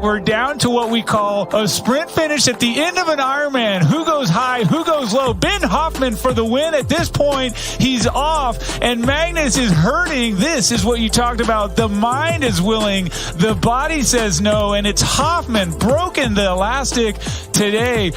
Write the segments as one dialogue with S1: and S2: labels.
S1: We're down to what we call a sprint finish at the end of an Ironman. Who goes high, who goes low? Ben Hoffman for the win. At this point, he's off, and Magnus is hurting. This is what you talked about. The mind is willing. The body says no, and it's Hoffman broken the elastic today.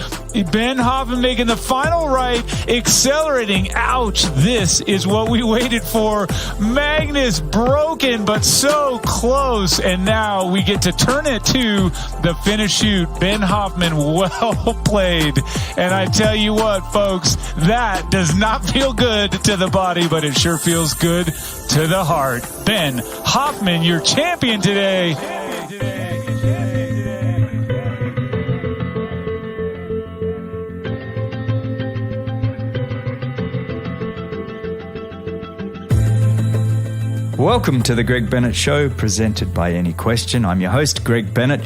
S1: Ben Hoffman making the final right, accelerating. Ouch, this is what we waited for. Magnus broken, but so close, and now we get to turn it to the finish shoot. Ben Hoffman, well played. And I tell you what, folks, that does not feel good to the body, but it sure feels good to the heart. Ben Hoffman, your champion today.
S2: Welcome to the Greg Bennett Show, presented by AnyQuestion. I'm your host, Greg Bennett,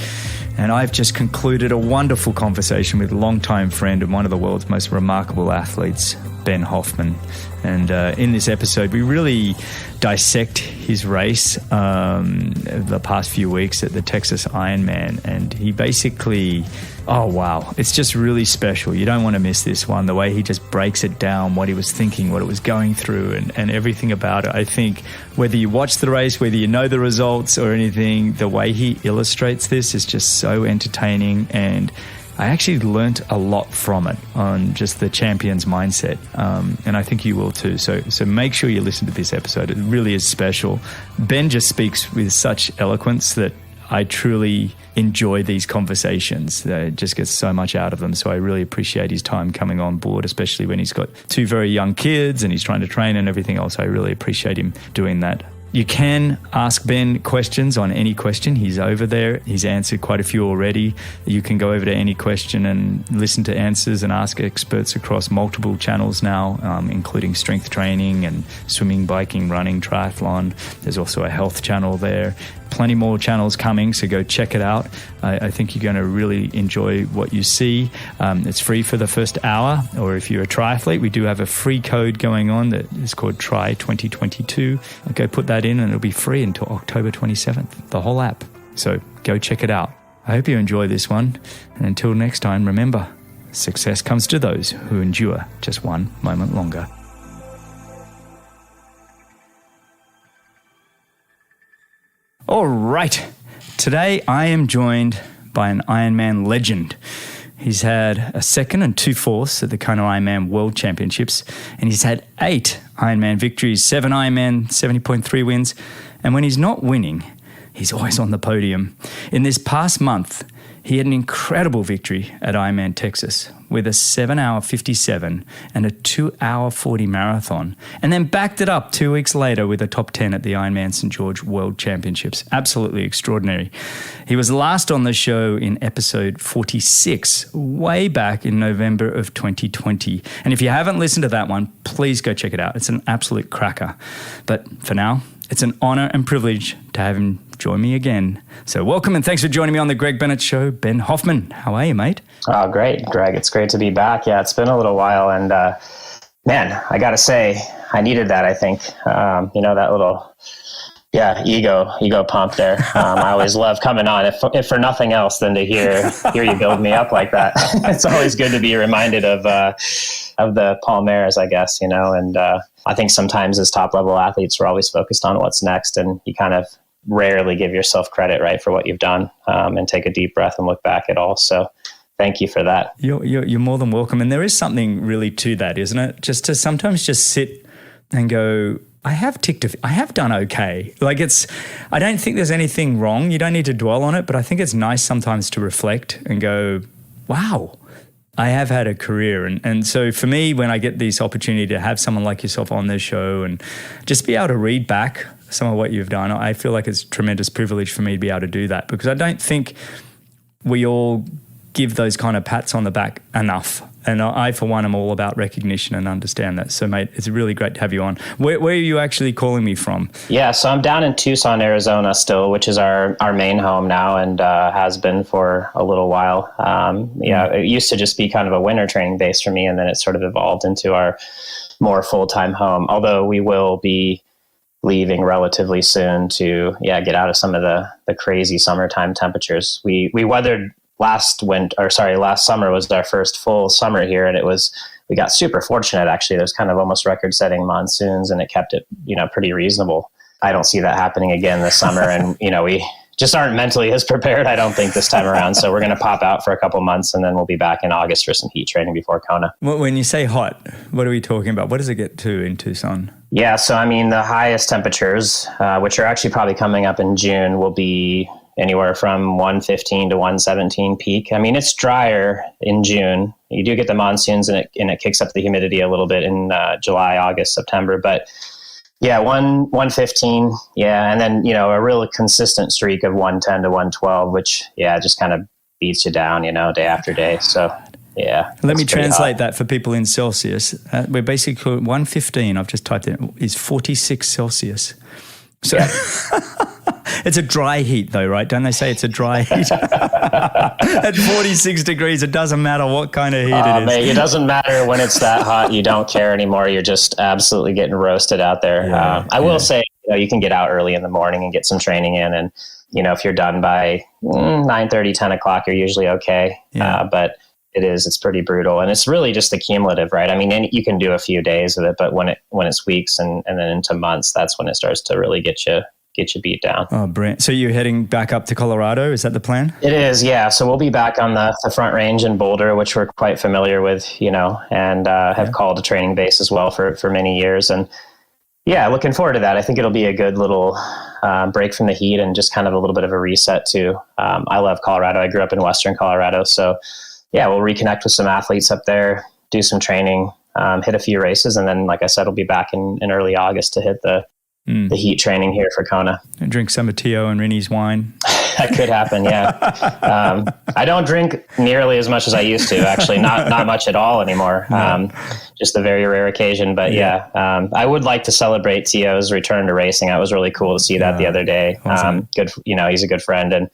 S2: and I've just concluded a wonderful conversation with longtime friend and one of the world's most remarkable athletes, Ben Hoffman. And in this episode, we really dissect his race the past few weeks at the Texas Ironman. And he basically, oh wow, it's just really special. You don't want to miss this one. The way he just breaks it down, what he was thinking, what it was going through, and everything about it. I think whether you watch the race, whether you know the results or anything, the way he illustrates this is just so entertaining, and I actually learnt a lot from it on just the champion's mindset, and I think you will too. So make sure you listen to this episode. It really is special. Ben just speaks with such eloquence that I truly enjoy these conversations. I just get so much out of them. So I really appreciate his time coming on board, especially when he's got two very young kids and he's trying to train and everything else. I really appreciate him doing that. You can ask Ben questions on AnyQuestion. He's over there. He's answered quite a few already. You can go over to AnyQuestion and listen to answers and ask experts across multiple channels now, including strength training and swimming, biking, running, triathlon. There's also a health channel there. Plenty more channels coming, so go check it out. I think you're going to really enjoy what you see. It's free for the first hour, or if you're a triathlete, we do have a free code going on that is called Tri 2022. Go put that in and it'll be free until October 27th, the whole app. So go check it out. I hope you enjoy this one. And until next time, remember, success comes to those who endure just one moment longer. All right, today I am joined by an Ironman legend. He's had a 2nd and 2/4 at the Kona Ironman World Championships, and he's had 8 Ironman victories, 7 Ironman 70.3 wins, and when he's not winning, he's always on the podium. In this past month, he had an incredible victory at Ironman Texas with a 7-hour 57 and a 2-hour 40 marathon, and then backed it up 2 weeks later with a top 10 at the Ironman St.George World Championships. Absolutely extraordinary. He was last on the show in episode 46, way back in November of 2020. And if you haven't listened to that one, please go check it out. It's an absolute cracker. But for now, it's an honor and privilege to have him join me again. So welcome and thanks for joining me on the Greg Bennett Show, Ben Hoffman. How are you, mate?
S3: Oh, great, Greg. It's great to be back. Yeah, it's been a little while. And man, I got to say, I needed that, I think. That little, ego pump there. I always love coming on, if for nothing else than to hear you build me up like that. It's always good to be reminded of the Palmares, I guess, and I think sometimes as top level athletes, we're always focused on what's next, and you kind of rarely give yourself credit, right, for what you've done, and take a deep breath and look back at all. So thank you for that.
S2: You're more than welcome. And there is something really to that, isn't it? Just to sometimes just sit and go, I have done okay. I don't think there's anything wrong. You don't need to dwell on it, but I think it's nice sometimes to reflect and go, wow, I have had a career. And so for me, when I get this opportunity to have someone like yourself on this show and just be able to read back some of what you've done, I feel like it's a tremendous privilege for me to be able to do that, because I don't think we all give those kind of pats on the back enough. And I, for one, am all about recognition and understand that. So, mate, it's really great to have you on. Where are you actually calling me from?
S3: Yeah, so I'm down in Tucson, Arizona still, which is our main home now, and has been for a little while. It used to just be kind of a winter training base for me, and then it sort of evolved into our more full-time home. Although we will be leaving relatively soon to get out of some of the crazy summertime temperatures. We weathered last summer was our first full summer here, and we got super fortunate actually. There's kind of almost record-setting monsoons, and it kept it pretty reasonable. I don't see that happening again this summer, and we just aren't mentally as prepared, I don't think, this time around. So we're going to pop out for a couple months, and then we'll be back in August for some heat training before Kona.
S2: When you say hot, what are we talking about? What does it get to in Tucson?
S3: Yeah, so I mean, the highest temperatures, which are actually probably coming up in June, will be anywhere from 115 to 117 peak. I mean, it's drier in June. You do get the monsoons, and it kicks up the humidity a little bit in July, August, September, but yeah, 115. Yeah. And then, a real consistent streak of 110 to 112, which, just kind of beats you down, day after day. So, yeah.
S2: Let me translate that for people in Celsius. We're basically 115, I've just typed in, is 46 Celsius. So it's a dry heat though, right? Don't they say it's a dry heat? At 46 degrees, it doesn't matter what kind of heat it is. Mate,
S3: it doesn't matter when it's that hot. You don't care anymore. You're just absolutely getting roasted out there. Yeah, I will say, you can get out early in the morning and get some training in. And, if you're done by 9:30, 10 o'clock, you're usually okay. Yeah. But it's pretty brutal. And it's really just the cumulative, right? I mean, you can do a few days of it, but when it's weeks and then into months, that's when it starts to really get you beat down.
S2: Oh, brilliant. So you're heading back up to Colorado. Is that the plan?
S3: It is, yeah. So we'll be back on the Front Range in Boulder, which we're quite familiar with, and have called a training base as well for many years. And yeah, looking forward to that. I think it'll be a good little break from the heat and just kind of a little bit of a reset too. I love Colorado. I grew up in Western Colorado. So yeah, we'll reconnect with some athletes up there, do some training, hit a few races. And then, like I said, we'll be back in early August to hit the heat training here for Kona.
S2: And drink some of Tio and Rinnie's wine.
S3: That could happen, yeah. I don't drink nearly as much as I used to, actually. Not much at all anymore. Just a very rare occasion. But I would like to celebrate Tio's return to racing. It was really cool to see that the other day. Good, he's a good friend. And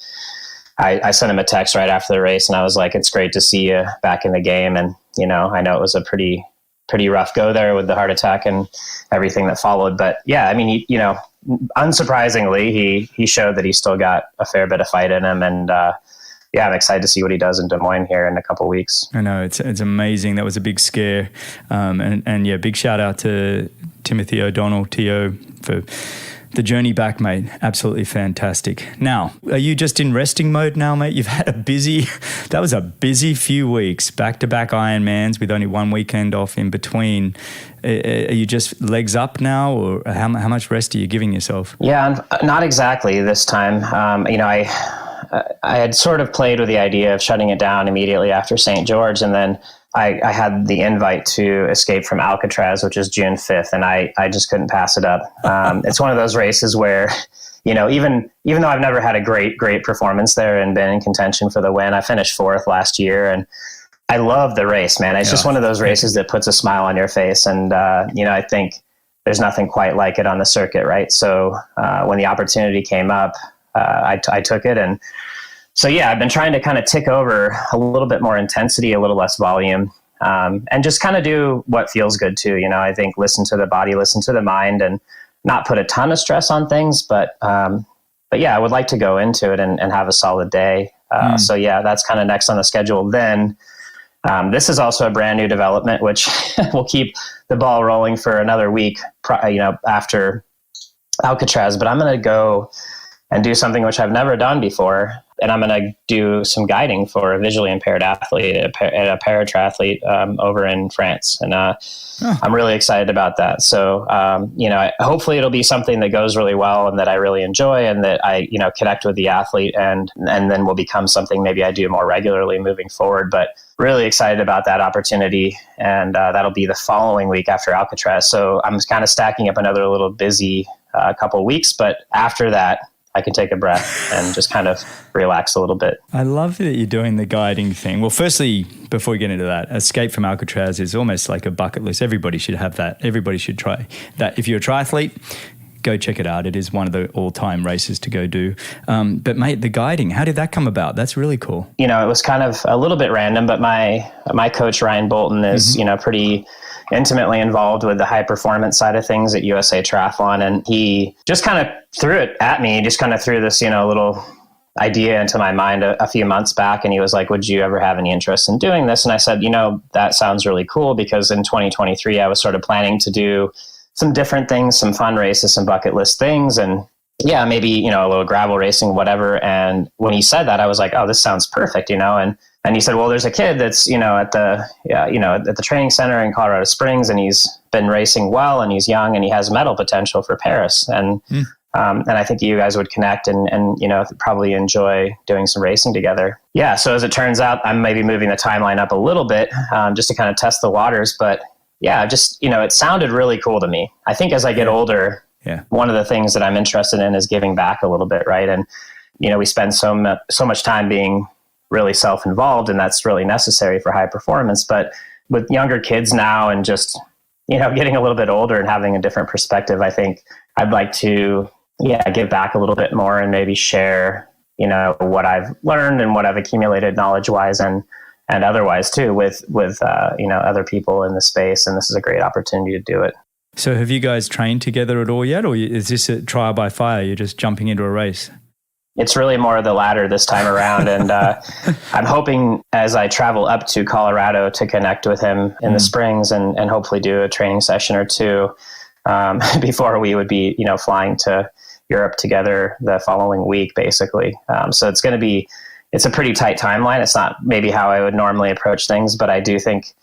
S3: I sent him a text right after the race, and I was like, it's great to see you back in the game. And, I know it was a pretty rough go there with the heart attack and everything that followed. But yeah, I mean, unsurprisingly, he showed that he's still got a fair bit of fight in him. And I'm excited to see what he does in Des Moines here in a couple of weeks.
S2: I know, it's amazing. That was a big scare. And big shout out to Timothy O'Donnell, Tio, for the journey back, mate. Absolutely fantastic. Now, are you just in resting mode now, mate? You've had that was a busy few weeks, back-to-back Ironmans with only one weekend off in between. Are you just legs up now, or how much rest are you giving yourself?
S3: Yeah, not exactly this time. I had sort of played with the idea of shutting it down immediately after St. George, and then I had the invite to escape from Alcatraz, which is June 5th, and I just couldn't pass it up. It's one of those races where, even though I've never had a great performance there and been in contention for the win, I finished 4th last year, and I love the race, man. It's just one of those races that puts a smile on your face, and I think there's nothing quite like it on the circuit, right? So when the opportunity came up, I took it, and so, I've been trying to kind of tick over a little bit more intensity, a little less volume, and just kind of do what feels good too. I think listen to the body, listen to the mind, and not put a ton of stress on things. But I would like to go into it and have a solid day. So that's kind of next on the schedule. Then this is also a brand new development, which will keep the ball rolling for another week, after Alcatraz. But I'm going to go and do something which I've never done before. And I'm going to do some guiding for a visually impaired athlete, a para-triathlete over in France. And I'm really excited about that. So, hopefully it'll be something that goes really well and that I really enjoy, and that I, connect with the athlete, and then will become something maybe I do more regularly moving forward. But really excited about that opportunity. And that'll be the following week after Alcatraz. So I'm kind of stacking up another little busy couple of weeks. But after that, I can take a breath and just kind of relax a little bit.
S2: I love that you're doing the guiding thing. Well, firstly, before we get into that, escape from Alcatraz is almost like a bucket list. Everybody should have that. Everybody should try that. If you're a triathlete, go check it out. It is one of the all-time races to go do. But mate, the guiding, how did that come about? That's really cool.
S3: It was kind of a little bit random, but my coach, Ryan Bolton, is, pretty intimately involved with the high performance side of things at USA Triathlon. And he just kind of threw it at me, just kind of threw this, little idea into my mind a few months back. And he was like, would you ever have any interest in doing this? And I said, that sounds really cool, because in 2023, I was sort of planning to do some different things, some fun races, some bucket list things. And yeah, maybe, a little gravel racing, whatever. And when he said that, I was like, oh, this sounds perfect, and he said, well, there's a kid that's, at the training center in Colorado Springs, and he's been racing well, and he's young, and he has medal potential for Paris. And I think you guys would connect and probably enjoy doing some racing together. Yeah. So as it turns out, I'm maybe moving the timeline up a little bit, just to kind of test the waters. But yeah, just, it sounded really cool to me. I think as I get older, one of the things that I'm interested in is giving back a little bit. Right. And, we spend so much time being really self-involved, and that's really necessary for high performance. But with younger kids now, and just, getting a little bit older and having a different perspective, I think I'd like to, give back a little bit more and maybe share, what I've learned and what I've accumulated knowledge-wise and otherwise too with other people in the space. And this is a great opportunity to do it.
S2: So have you guys trained together at all yet, or is this a trial by fire? You're just jumping into a race?
S3: It's really more of the latter this time around. And I'm hoping as I travel up to Colorado to connect with him in the springs and hopefully do a training session or two before we would be, flying to Europe together the following week, basically. So it's a pretty tight timeline. It's not maybe how I would normally approach things, but I do think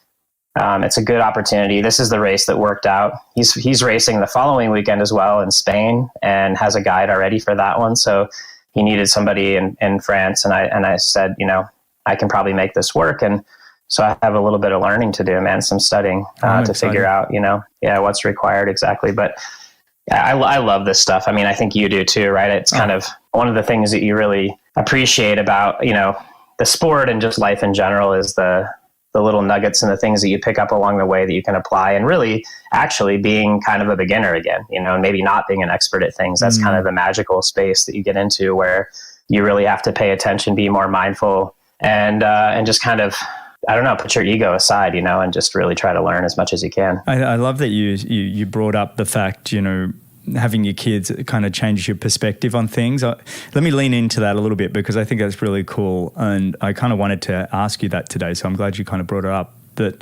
S3: it's a good opportunity. This is the race that worked out. He's racing the following weekend as well in Spain, and has a guide already for that one. So he needed somebody in France, and I said, I can probably make this work. And so I have a little bit of learning to do, man, some studying to figure out, what's required exactly. But yeah, I love this stuff. I mean, I think you do too, right? It's kind of one of the things that you really appreciate about, the sport and just life in general is the little nuggets and the things that you pick up along the way that you can apply, and really actually being kind of a beginner again, and maybe not being an expert at things. That's kind of the magical space that you get into, where you really have to pay attention, be more mindful, and just kind of, I don't know, put your ego aside, and just really try to learn as much as you can.
S2: I love that you brought up the fact, having your kids kind of changes your perspective on things. Let me lean into that a little bit, because I think that's really cool. And I kind of wanted to ask you that today. So I'm glad you kind of brought it up. That,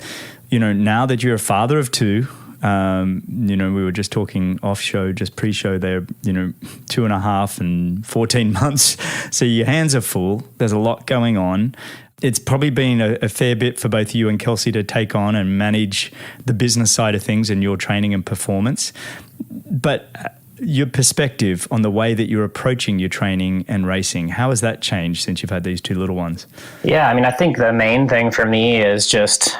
S2: now that you're a father of two, we were just talking off show, just pre-show there, 2.5 and 14 months. So your hands are full. There's a lot going on. It's probably been a fair bit for both you and Kelsey to take on and manage the business side of things and your training and performance. But your perspective on the way that you're approaching your training and racing, how has that changed since you've had these two little ones?
S3: Yeah, I mean, I think the main thing for me is just,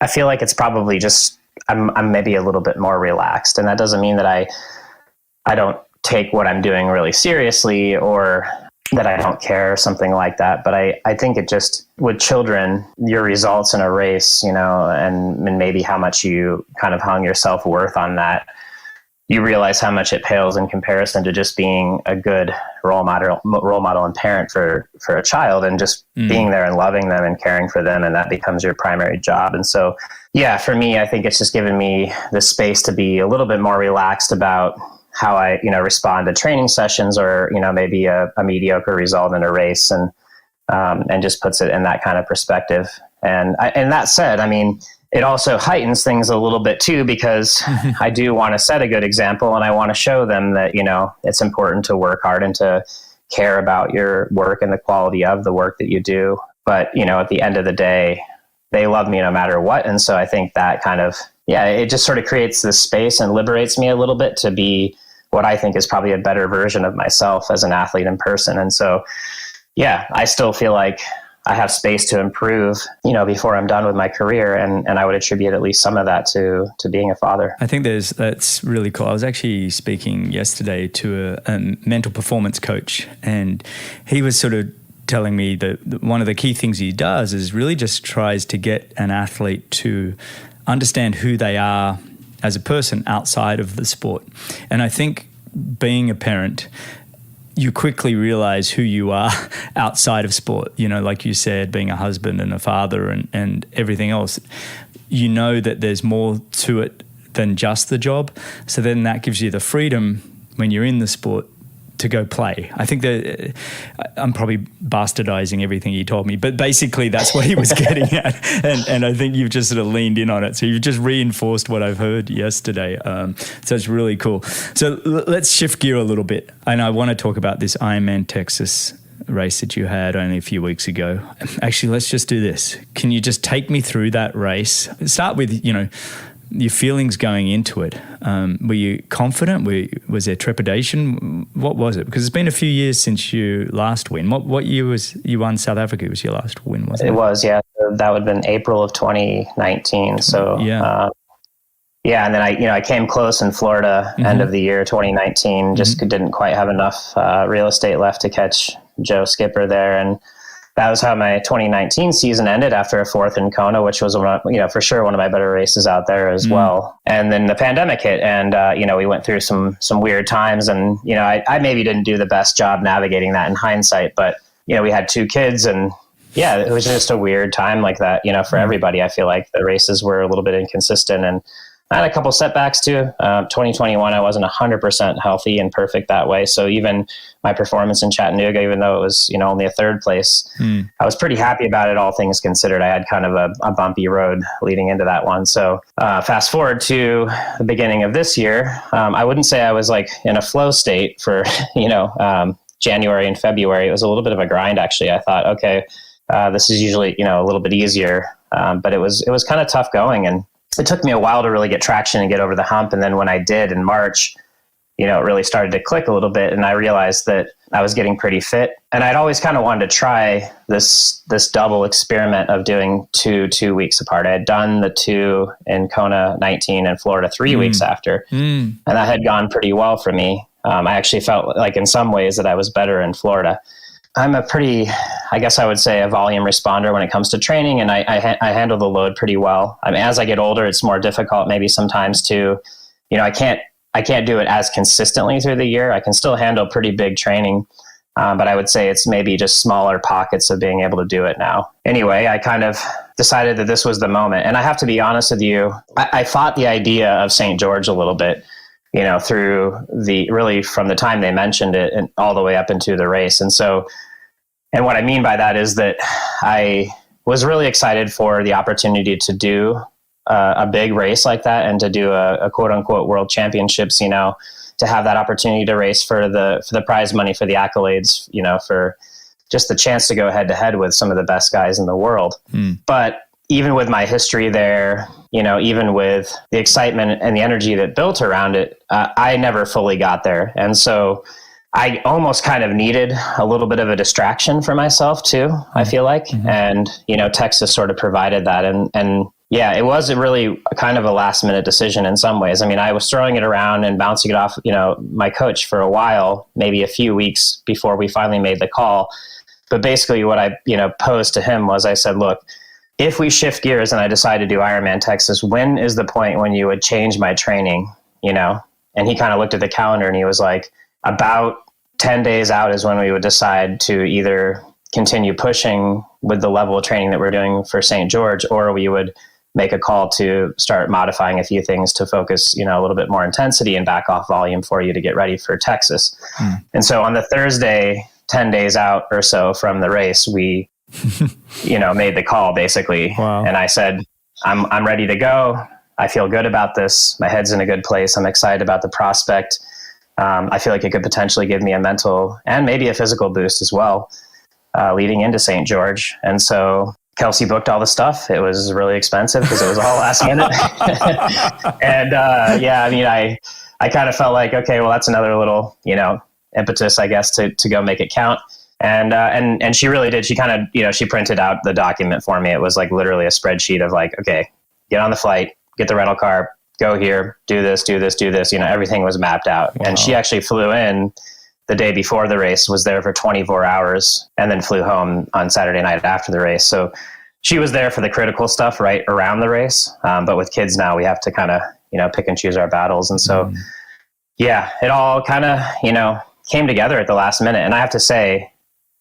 S3: I feel like it's probably just, I'm maybe a little bit more relaxed. And that doesn't mean that I don't take what I'm doing really seriously, or that I don't care or something like that. But I think it just, with children, your results in a race, and maybe how much you kind of hung your self-worth on that, you realize how much it pales in comparison to just being a good role model and parent for a child, and just being there and loving them and caring for them. And that becomes your primary job. And so, yeah, for me, I think it's just given me the space to be a little bit more relaxed about how I, respond to training sessions, or, maybe a mediocre result in a race, and just puts it in that kind of perspective. And that said, I mean, it also heightens things a little bit too, because I do want to set a good example, and I want to show them that, it's important to work hard and to care about your work and the quality of the work that you do. But, at the end of the day, they love me no matter what. And so I think that kind of, it just sort of creates this space and liberates me a little bit to be what I think is probably a better version of myself as an athlete in person. And so, I still feel like I have space to improve, before I'm done with my career. And I would attribute at least some of that to being a father.
S2: I think that's really cool. I was actually speaking yesterday to a mental performance coach, and he was sort of telling me that one of the key things he does is really just tries to get an athlete to understand who they are as a person outside of the sport. And I think being a parent, you quickly realize who you are outside of sport, like you said, being a husband and a father and everything else. You know that there's more to it than just the job. So then that gives you the freedom when you're in the sport to go play. I think that I'm probably bastardizing everything he told me, but basically that's what he was getting at. And I think you've just sort of leaned in on it. So you've just reinforced what I've heard yesterday. So it's really cool. So let's shift gear a little bit. And I want to talk about this Ironman Texas race that you had only a few weeks ago. Actually, let's just do this. Can you just take me through that race? Start with, your feelings going into it. Were you confident? Was there trepidation? What was it? Because it's been a few years since you last win. What year was you won South Africa? Was your last win, wasn't it?
S3: It was, yeah. That would have been April of 2019. So, and then I came close in Florida, end of the year 2019, just didn't quite have enough real estate left to catch Joe Skipper there. And that was how my 2019 season ended, after a fourth in Kona, which was, for sure one of my better races out there as well. And then the pandemic hit, and, we went through some weird times, and, I maybe didn't do the best job navigating that in hindsight, but, we had 2 kids, and yeah, it was just a weird time like that, for everybody. I feel like the races were a little bit inconsistent, and I had a couple setbacks too. 2021, I wasn't 100% healthy and perfect that way. So even my performance in Chattanooga, even though it was, only a 3rd place, I was pretty happy about it, all things considered. I had kind of a bumpy road leading into that one. So fast forward to the beginning of this year, I wouldn't say I was like in a flow state for, January and February. It was a little bit of a grind, actually. I thought, okay, this is usually, a little bit easier. But it was kind of tough going, and it took me a while to really get traction and get over the hump. And then when I did in March, it really started to click a little bit. And I realized that I was getting pretty fit. And I'd always kind of wanted to try this double experiment of doing 2 weeks apart. I had done the 2 in Kona 19 and Florida 3 weeks after. And that had gone pretty well for me. I actually felt like in some ways that I was better in Florida. I'm a pretty, I guess I would say, a volume responder when it comes to training, and I handle the load pretty well. I mean, as I get older, it's more difficult maybe sometimes to, I can't do it as consistently through the year. I can still handle pretty big training, but I would say it's maybe just smaller pockets of being able to do it now. Anyway, I kind of decided that this was the moment. And I have to be honest with you, I fought the idea of St. George a little bit, through really from the time they mentioned it and all the way up into the race. And what I mean by that is that I was really excited for the opportunity to do a big race like that, and to do a quote unquote world championships, to have that opportunity to race for the prize money, for the accolades, for just the chance to go head to head with some of the best guys in the world. But even with my history there, even with the excitement and the energy that built around it, I never fully got there. And so I almost kind of needed a little bit of a distraction for myself too, I feel like. And, Texas sort of provided that. And yeah, it was really kind of a last minute decision in some ways. I mean, I was throwing it around and bouncing it off, my coach for a while, maybe a few weeks before we finally made the call. But basically what I, posed to him was, I said, look, if we shift gears and I decide to do Ironman Texas, when is the point when you would change my training, And he kind of looked at the calendar and he was like, about 10 days out is when we would decide to either continue pushing with the level of training that we're doing for St. George, or we would make a call to start modifying a few things to focus, a little bit more intensity and back off volume for you to get ready for Texas. And so on the Thursday, 10 days out or so from the race, we made the call basically. Wow. And I said, I'm ready to go. I feel good about this. My head's in a good place. I'm excited about the prospect. I feel like it could potentially give me a mental and maybe a physical boost as well, leading into St. George. And so Kelsey booked all the stuff. It was really expensive because it was all last minute. And I kind of felt like, okay, well, that's another little, impetus, I guess, to go make it count. And she really did. She kind of, she printed out the document for me. It was like literally a spreadsheet of like, okay, get on the flight, get the rental car, go here, do this. Everything was mapped out. Wow. And she actually flew in the day before the race, was there for 24 hours, and then flew home on Saturday night after the race. So she was there for the critical stuff right around the race. But with kids now, we have to kind of, pick and choose our battles. And so, yeah, it all kind of, came together at the last minute. And I have to say,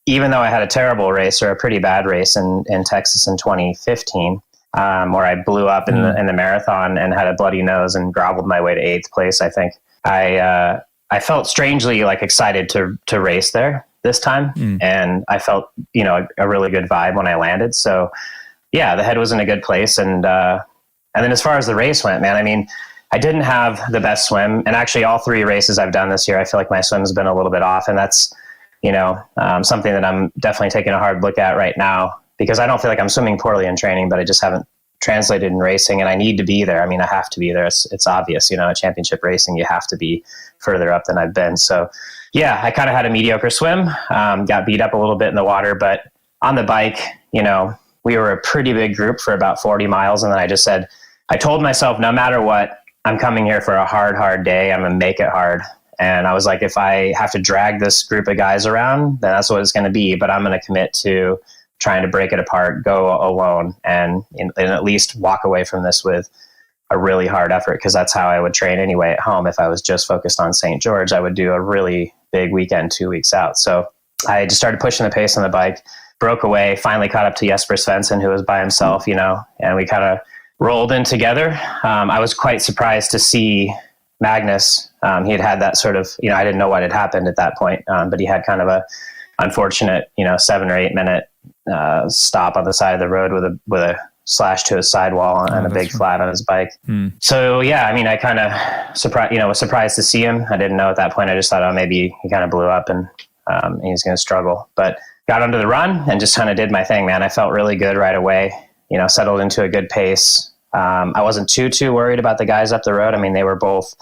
S3: even though I had a terrible race, or a pretty bad race in Texas in 2015, where I blew up in the marathon and had a bloody nose and groveled my way to 8th place, I think I felt strangely like excited to race there this time. And I felt, a really good vibe when I landed. So yeah, the head was in a good place. And then as far as the race went, man, I mean, I didn't have the best swim, and actually all 3 races I've done this year, I feel like my swim's been a little bit off, and that's, something that I'm definitely taking a hard look at right now, because I don't feel like I'm swimming poorly in training, but I just haven't translated in racing, and I need to be there. I mean, I have to be there. It's obvious, at championship racing, you have to be further up than I've been. So yeah, I kind of had a mediocre swim, got beat up a little bit in the water, but on the bike, we were a pretty big group for about 40 miles. And then I told myself, no matter what, I'm coming here for a hard day. I'm going to make it hard. And I was like, if I have to drag this group of guys around, then that's what it's going to be. But I'm going to commit to trying to break it apart, go alone, and at least walk away from this with a really hard effort, because that's how I would train anyway at home. If I was just focused on St. George, I would do a really big weekend 2 weeks out. So I just started pushing the pace on the bike, broke away, finally caught up to Jesper Svensson, who was by himself, and we kind of rolled in together. I was quite surprised to see Magnus. He had that sort of, I didn't know what had happened at that point, but he had kind of a unfortunate, 7 or 8 minute stop on the side of the road with a slash to his sidewall and a big flat on his bike. So yeah, I mean, I kind of was surprised to see him. I didn't know at that point. I just thought, maybe he kind of blew up and he's going to struggle. But got onto the run and just kind of did my thing, man. I felt really good right away. Settled into a good pace. I wasn't too worried about the guys up the road. I mean, they were both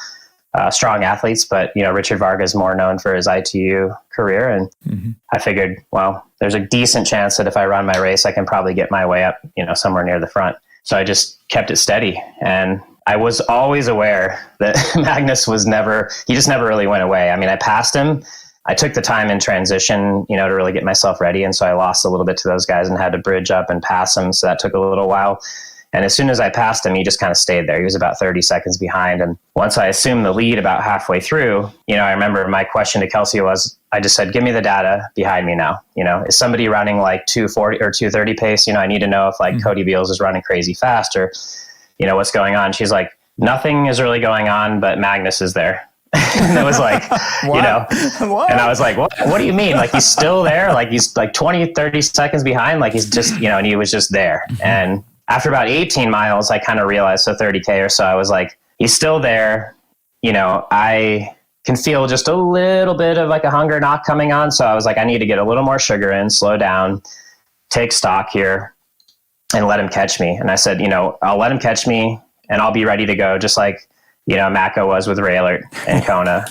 S3: strong athletes, but Richard Varga is more known for his ITU career, and I figured, well, there's a decent chance that if I run my race, I can probably get my way up, somewhere near the front. So I just kept it steady, and I was always aware that Magnus he just never really went away. I mean, I passed him. I took the time in transition, to really get myself ready. And so I lost a little bit to those guys and had to bridge up and pass him. So that took a little while. And as soon as I passed him, he just kind of stayed there. He was about 30 seconds behind. And once I assumed the lead about halfway through, I remember my question to Kelsey was, I just said, give me the data behind me now. Is somebody running like 240 or 230 pace? I need to know if like Cody Beals is running crazy fast or, what's going on. She's like, nothing is really going on, but Magnus is there. And it was like, what? And I was like, what do you mean? Like, he's still there? Like, he's like 20, 30 seconds behind? Like, he's just, and he was just there. And after about 18 miles, I kind of realized, so 30K or so, I was like, he's still there. I can feel just a little bit of like a hunger knock coming on. So I was like, I need to get a little more sugar in, slow down, take stock here, and let him catch me. And I said, I'll let him catch me and I'll be ready to go, just like, Mako was with Ray Alert and Kona.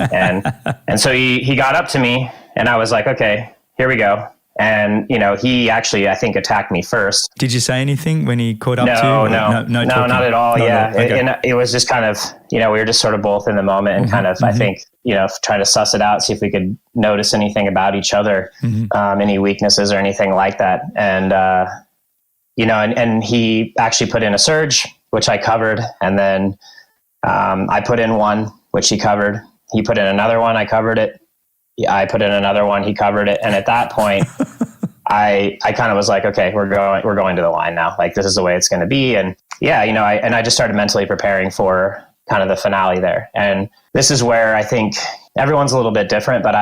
S3: And so he got up to me and I was like, okay, here we go. And, he actually, I think, attacked me first.
S2: Did you say anything when he caught up to you?
S3: No, not at all. Yeah. Okay. It was just kind of, we were just sort of both in the moment and kind of, I think, trying to suss it out, see if we could notice anything about each other, any weaknesses or anything like that. And, and he actually put in a surge, which I covered. And then I put in one, which he covered. He put in another one. I covered it. I put in another one. He covered it. And at that point, I kind of was like, okay, we're going to the line now. Like, this is the way it's going to be. And yeah, I just started mentally preparing for kind of the finale there. And this is where I think everyone's a little bit different, but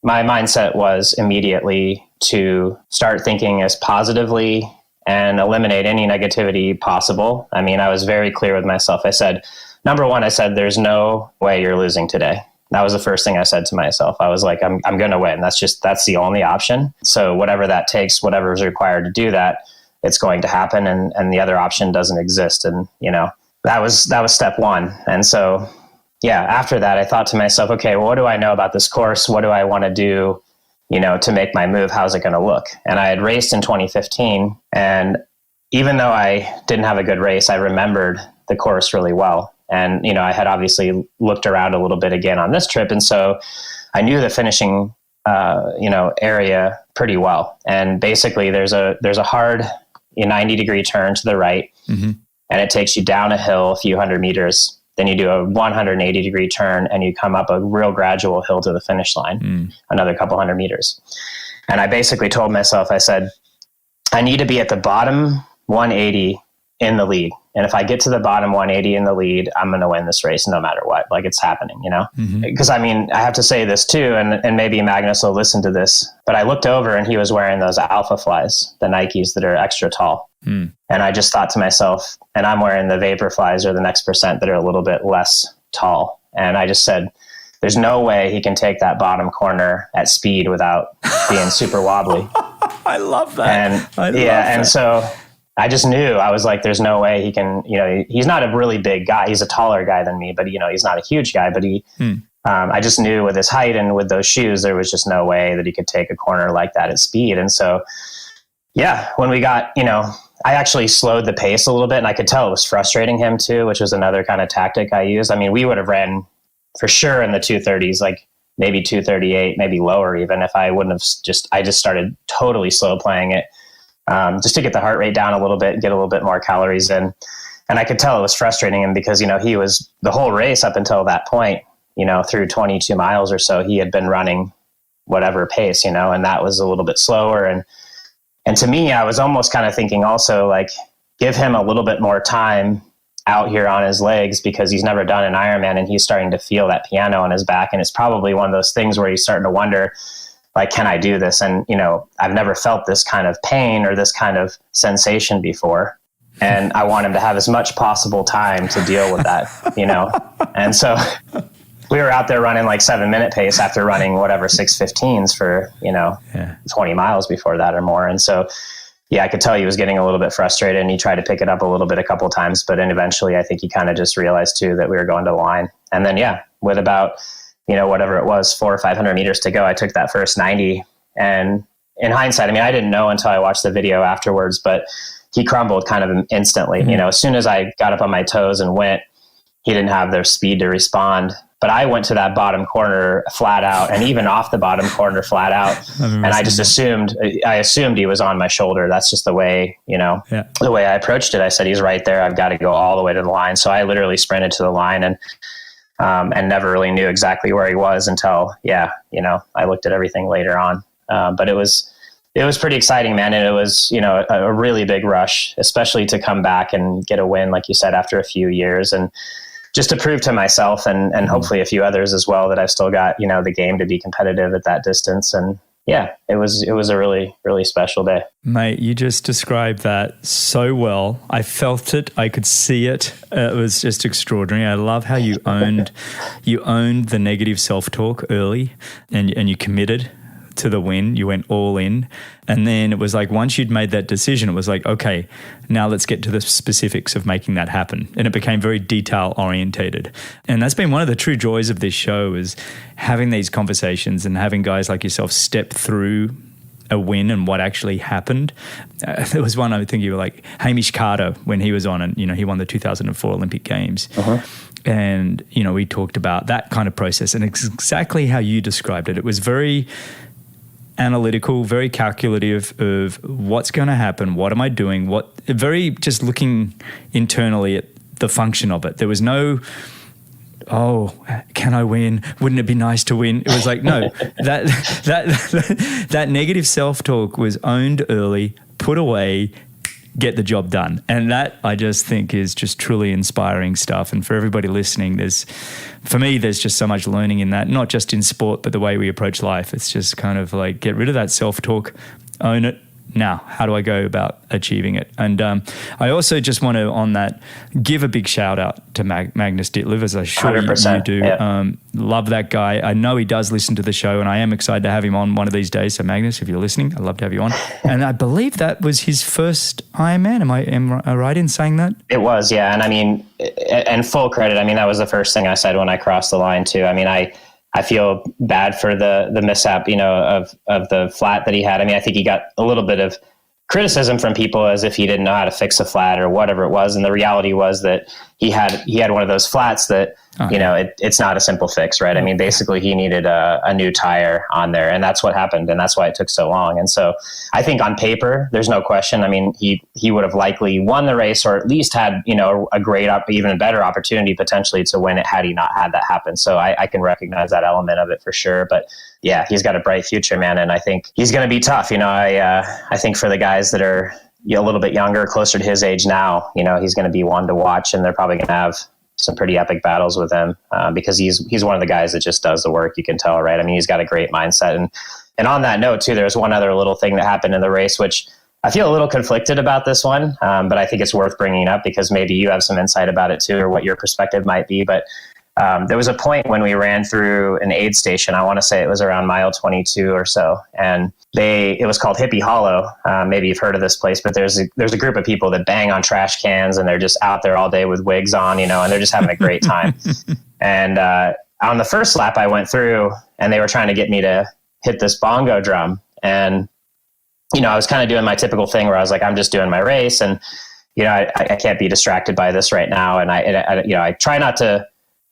S3: my mindset was immediately to start thinking as positively and eliminate any negativity possible. I mean, I was very clear with myself. I said, number one, there's no way you're losing today. That was the first thing I said to myself. I was like, I'm going to win. That's the only option. So whatever that takes, whatever is required to do that, it's going to happen. And the other option doesn't exist. And, that was step one. And so, yeah, after that, I thought to myself, okay, well, what do I know about this course? What do I want to do, to make my move? How's it going to look? And I had raced in 2015. And even though I didn't have a good race, I remembered the course really well. And, I had obviously looked around a little bit again on this trip. And so I knew the finishing, area pretty well. And basically there's a hard 90-degree turn to the right, and it takes you down a hill a few hundred meters. then you do a 180 degree turn and you come up a real gradual hill to the finish line, another couple hundred meters. And I basically told myself, I said, I need to be at the bottom 180 in the lead. And if I get to the bottom 180 in the lead, I'm going to win this race no matter what. Like, it's happening, you know? Because I mean, I have to say this too, and maybe Magnus will listen to this, but I looked over and he was wearing those Alpha Flies, the Nikes that are extra tall. And I just thought to myself, and I'm wearing the Vapor Flies or the Next Percent that are a little bit less tall. And I just said, there's no way he can take that bottom corner at speed without being super wobbly.
S2: I love that.
S3: And so I just knew, I was like, there's no way he can, you know, he's not a really big guy. He's a taller guy than me, but you know, he's not a huge guy, but I just knew with his height and with those shoes, there was just no way that he could take a corner like that at speed. And so, yeah, when we got, you know, I actually slowed the pace a little bit, and I could tell it was frustrating him too, which was another kind of tactic I used. I mean, we would have ran for sure in the 230s, like maybe 238, maybe lower even, if I wouldn't have I just started totally slow playing it. Just to get the heart rate down a little bit, get a little bit more calories in. And I could tell it was frustrating him because, you know, he was the whole race up until that point, you know, through 22 miles or so, he had been running whatever pace, you know, and that was a little bit slower. And to me, I was almost kind of thinking also, like, give him a little bit more time out here on his legs, because he's never done an Ironman and he's starting to feel that piano on his back. And it's probably one of those things where he's starting to wonder, like, can I do this? And, you know, I've never felt this kind of pain or this kind of sensation before. And I want him to have as much possible time to deal with that, you know? And so we were out there running like 7-minute pace after running whatever 6:15s for, you know, 20 miles before that or more. And so, yeah, I could tell he was getting a little bit frustrated, and he tried to pick it up a little bit a couple of times, but then eventually I think he kind of just realized too that we were going to the line. And then, yeah, with about, you know, whatever it was, 400 or 500 meters to go, I took that first 90. And in hindsight, I mean, I didn't know until I watched the video afterwards, but he crumbled kind of instantly. You know, as soon as I got up on my toes and went, he didn't have the speed to respond. But I went to that bottom corner flat out, and even off the bottom corner flat out. And I just assumed he was on my shoulder. That's just the way, you know, the way I approached it. I said, he's right there. I've got to go all the way to the line. So I literally sprinted to the line and never really knew exactly where he was until, you know, I looked at everything later on. But it was pretty exciting, man. And it was, you know, a really big rush, especially to come back and get a win, like you said, after a few years, and just to prove to myself and hopefully a few others as well that I've still got, you know, the game to be competitive at that distance. And yeah, it was a really, really special day.
S2: Mate, you just described that so well. I felt it. I could see it. It was just extraordinary. I love how you owned the negative self-talk early, and you committed to the win. You went all in. And then it was like, once you'd made that decision, it was like, okay, now let's get to the specifics of making that happen. And it became very detail orientated. And that's been one of the true joys of this show, is having these conversations and having guys like yourself step through a win and what actually happened. There was one, I think you were like Hamish Carter when he was on, and, you know, he won the 2004 Olympic Games. And, you know, we talked about that kind of process, and it's exactly how you described it. It was very analytical, very calculative of what's going to happen, what am I doing, very just looking internally at the function of it. There was no, oh, can I win? Wouldn't it be nice to win? It was like, no, that negative self-talk was owned early, put away, get the job done. And that, I just think, is just truly inspiring stuff. And for everybody listening, for me, there's just so much learning in that, not just in sport, but the way we approach life. It's just kind of like, get rid of that self-talk, own it. Now, how do I go about achieving it? And I also just want to, on that, give a big shout out to Magnus Ditlev, as I'm sure you do. Yeah. Love that guy. I know he does listen to the show, and I am excited to have him on one of these days. So Magnus, if you're listening, I'd love to have you on. And I believe that was his first Ironman. Am I right in saying that?
S3: It was, yeah. And I mean, and full credit, I mean, that was the first thing I said when I crossed the line too. I mean, I feel bad for the mishap, you know, of the flat that he had. I mean, I think he got a little bit of criticism from people as if he didn't know how to fix a flat or whatever it was. And the reality was that he had one of those flats that it's not a simple fix, right? I mean, basically he needed a new tire on there, and that's what happened. And that's why it took so long. And so I think on paper, there's no question. I mean, he would have likely won the race, or at least had, a great, even better opportunity potentially to win it had he not had that happen. So I can recognize that element of it for sure. But yeah, he's got a bright future, man. And I think he's going to be tough. I think for the guys that are a little bit younger, closer to his age now, he's going to be one to watch, and they're probably going to have some pretty epic battles with him because he's one of the guys that just does the work. You can tell, right? I mean, he's got a great mindset. And on that note too, there's one other little thing that happened in the race, which I feel a little conflicted about this one, but I think it's worth bringing up because maybe you have some insight about it too, or what your perspective might be. But there was a point when we ran through an aid station. I want to say it was around mile 22 or so. And it was called Hippie Hollow. Maybe you've heard of this place, but there's a group of people that bang on trash cans, and they're just out there all day with wigs on, and they're just having a great time. And on the first lap I went through, and they were trying to get me to hit this bongo drum. And, I was kind of doing my typical thing where I was like, I'm just doing my race, and, I can't be distracted by this right now. And I try not to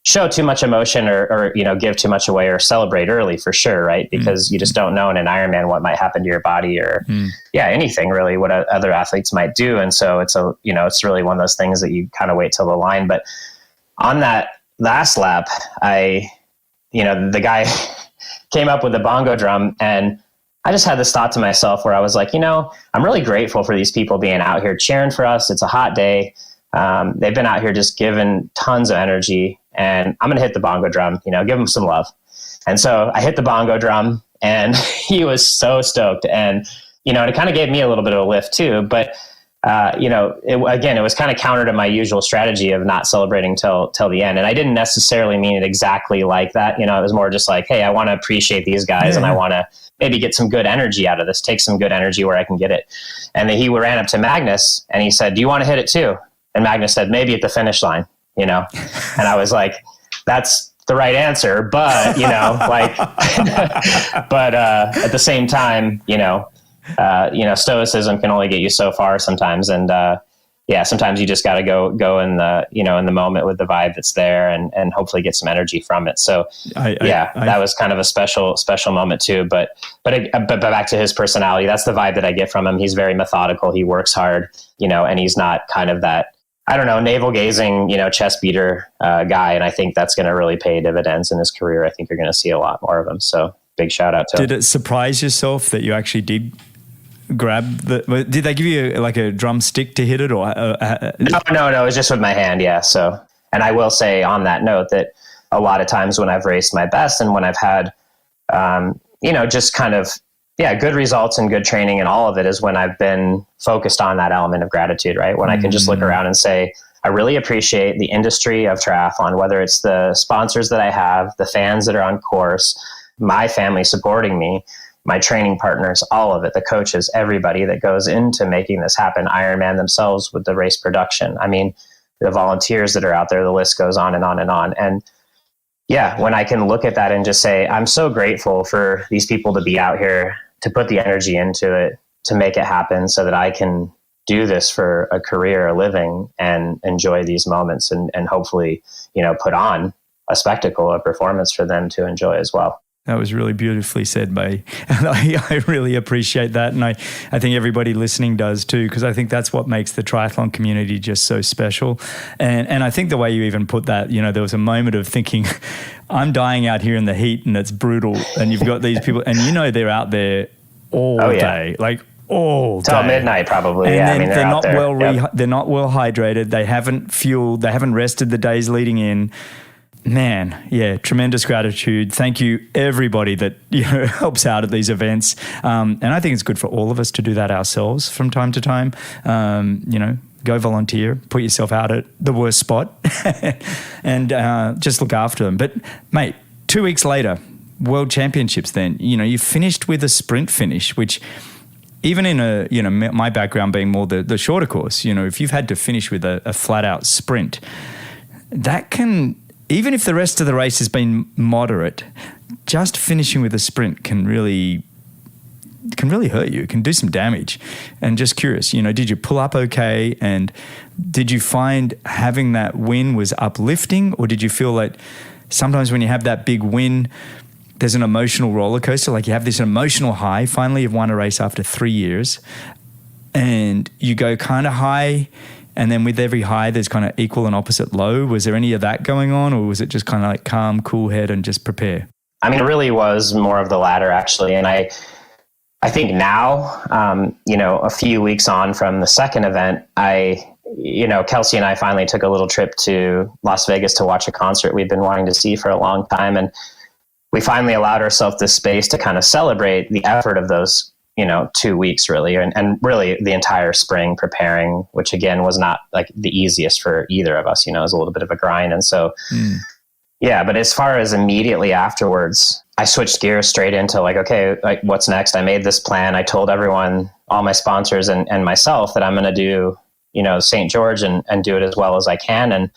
S3: show too much emotion or give too much away or celebrate early for sure. Right. Because you just don't know in an Ironman what might happen to your body or anything really, what other athletes might do. And so it's really one of those things that you kind of wait till the line. But on that last lap, the guy came up with the bongo drum, and I just had this thought to myself where I was like, I'm really grateful for these people being out here cheering for us. It's a hot day. They've been out here just giving tons of energy, and I'm going to hit the bongo drum, give them some love. And so I hit the bongo drum, and he was so stoked. And, it kind of gave me a little bit of a lift too. But, it was kind of counter to my usual strategy of not celebrating till the end. And I didn't necessarily mean it exactly like that. It was more just like, hey, I want to appreciate these guys, and I want to maybe get some good energy out of this, take some good energy where I can get it. And then he ran up to Magnus, and he said, do you want to hit it too? And Magnus said, maybe at the finish line, and I was like, that's the right answer. But, but at the same time, stoicism can only get you so far sometimes. And sometimes you just got to go in the, in the moment with the vibe that's there and hopefully get some energy from it. So that was kind of a special moment too. But back to his personality, that's the vibe that I get from him. He's very methodical. He works hard, and he's not kind of that, I don't know, navel gazing, chest beater guy. And I think that's going to really pay dividends in his career. I think you're going to see a lot more of him. So big shout out to him.
S2: Did it surprise yourself that you actually did grab did they give you like a drumstick to hit it or?
S3: No, it was just with my hand. Yeah. So, and I will say on that note that a lot of times when I've raced my best and when I've had, just kind of, good results and good training and all of it is when I've been focused on that element of gratitude, right? When I can just look around and say, I really appreciate the industry of triathlon, whether it's the sponsors that I have, the fans that are on course, my family supporting me, my training partners, all of it, the coaches, everybody that goes into making this happen, Ironman themselves with the race production. I mean, the volunteers that are out there, the list goes on and on and on. And when I can look at that and just say, I'm so grateful for these people to be out here, to put the energy into it, to make it happen so that I can do this for a career, a living, and enjoy these moments and hopefully, put on a spectacle, a performance for them to enjoy as well.
S2: That was really beautifully said, Bay. And I really appreciate that. And I think everybody listening does too, because I think that's what makes the triathlon community just so special. And I think the way you even put that, there was a moment of thinking, I'm dying out here in the heat and it's brutal. And you've got these people and they're out there all day, like all day.
S3: Till midnight probably.
S2: And they're not they're not well hydrated. They haven't fueled, they haven't rested the days leading in. Man, tremendous gratitude. Thank you, everybody that helps out at these events. And I think it's good for all of us to do that ourselves from time to time. Go volunteer, put yourself out at the worst spot, and just look after them. But mate, 2 weeks later, World Championships. Then you finished with a sprint finish, which even in my background being more the shorter course, if you've had to finish with a flat out sprint, that can. Even if the rest of the race has been moderate, just finishing with a sprint can really can really hurt you. It can do some damage. And just curious, you know, did you pull up okay? And did you find having that win was uplifting, or did you feel like sometimes when you have that big win, there's an emotional roller coaster, like you have this emotional high, finally you've won a race after 3 years, and you go kind of high, and then with every high there's kind of equal and opposite low. Was there any of that going on, or was it just kind of like calm, cool head and just prepare?
S3: I mean, it really was more of the latter, actually. And I think now, you know, a few weeks on from the second event, Kelsey and I finally took a little trip to Las Vegas to watch a concert we've been wanting to see for a long time. And we finally allowed ourselves this space to kind of celebrate the effort of those, 2 weeks really, and really the entire spring preparing, which again was not like the easiest for either of us, it was a little bit of a grind. And so, yeah, but as far as immediately afterwards, I switched gears straight into like, okay, like what's next? I made this plan. I told everyone, all my sponsors and myself, that I'm going to do, St. George and do it as well as I can. And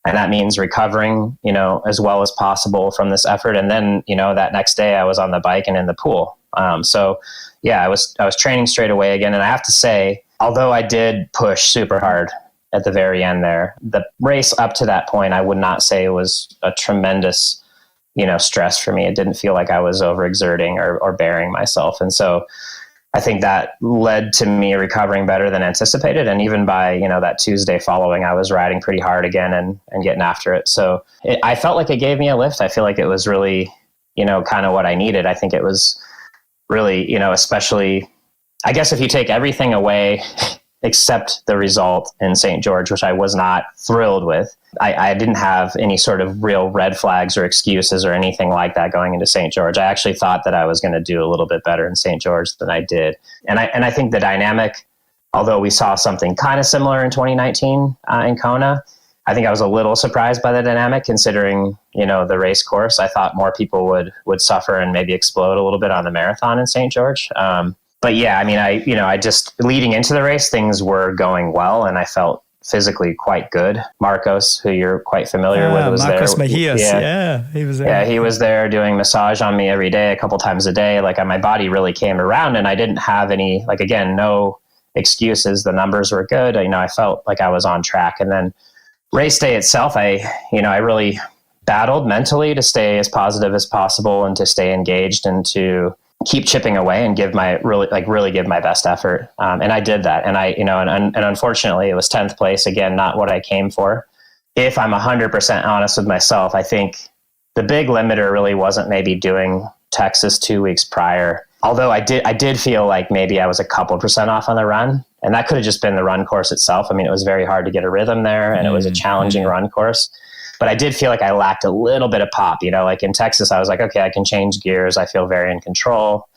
S3: that means recovering, as well as possible from this effort. And then, that next day I was on the bike and in the pool. So yeah, I was training straight away again. And I have to say, although I did push super hard at the very end there, the race up to that point, I would not say was a tremendous, stress for me. It didn't feel like I was overexerting or bearing myself. And so I think that led to me recovering better than anticipated. And even by, that Tuesday following, I was riding pretty hard again and getting after it. So I felt like it gave me a lift. I feel like it was really, kind of what I needed. I think it was really, especially, I guess if you take everything away except the result in St. George, which I was not thrilled with, I didn't have any sort of real red flags or excuses or anything like that going into St. George. I actually thought that I was going to do a little bit better in St. George than I did. And I think the dynamic, although we saw something kind of similar in 2019 in Kona, I think I was a little surprised by the dynamic considering, the race course. I thought more people would suffer and maybe explode a little bit on the marathon in St. George. But yeah, I mean, I just leading into the race, things were going well and I felt physically quite good. Marcos, who you're quite familiar with, was
S2: Marcos
S3: there.
S2: Mejias. Yeah, he was there.
S3: Yeah, he was there doing massage on me every day, a couple times a day. Like my body really came around and I didn't have any, like, again, no excuses. The numbers were good. I felt like I was on track. And then race day itself, I really battled mentally to stay as positive as possible and to stay engaged and to keep chipping away and really give my best effort. And I did that. And and unfortunately it was 10th place, again, not what I came for. If I'm 100% honest with myself, I think the big limiter really wasn't maybe doing Texas 2 weeks prior. Although I did feel like maybe I was a couple % off on the run, and that could have just been the run course itself. I mean, it was very hard to get a rhythm there and it was a challenging run course. But I did feel like I lacked a little bit of pop, like in Texas, I was like, okay, I can change gears. I feel very in control.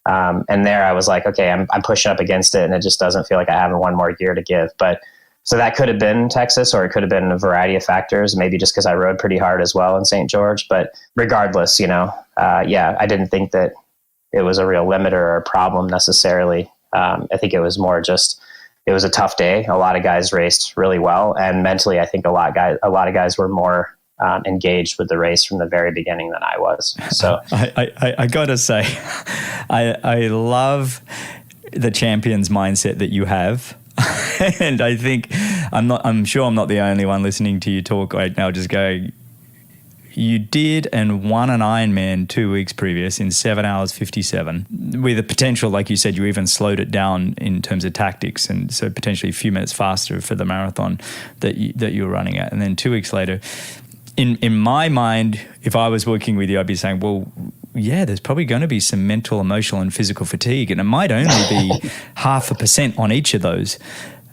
S3: And there I was like, okay, I'm pushing up against it and it just doesn't feel like I have one more gear to give. But so that could have been Texas, or it could have been a variety of factors, maybe just because I rode pretty hard as well in St. George. But regardless, I didn't think that it was a real limiter or a problem necessarily. I think it was more just, it was a tough day. A lot of guys raced really well, and mentally, I think a lot of guys were more engaged with the race from the very beginning than I was. So
S2: I gotta say, I love the champion's mindset that you have, and I think I'm sure I'm not the only one listening to you talk right now. Just going, you did and won an Ironman 2 weeks previous in 7 hours 57 with a potential, like you said, you even slowed it down in terms of tactics, and so potentially a few minutes faster for the marathon that you were running at. And then 2 weeks later, in my mind, if I was working with you, I'd be saying, well, yeah, there's probably going to be some mental, emotional and physical fatigue, and it might only be 0.5% on each of those.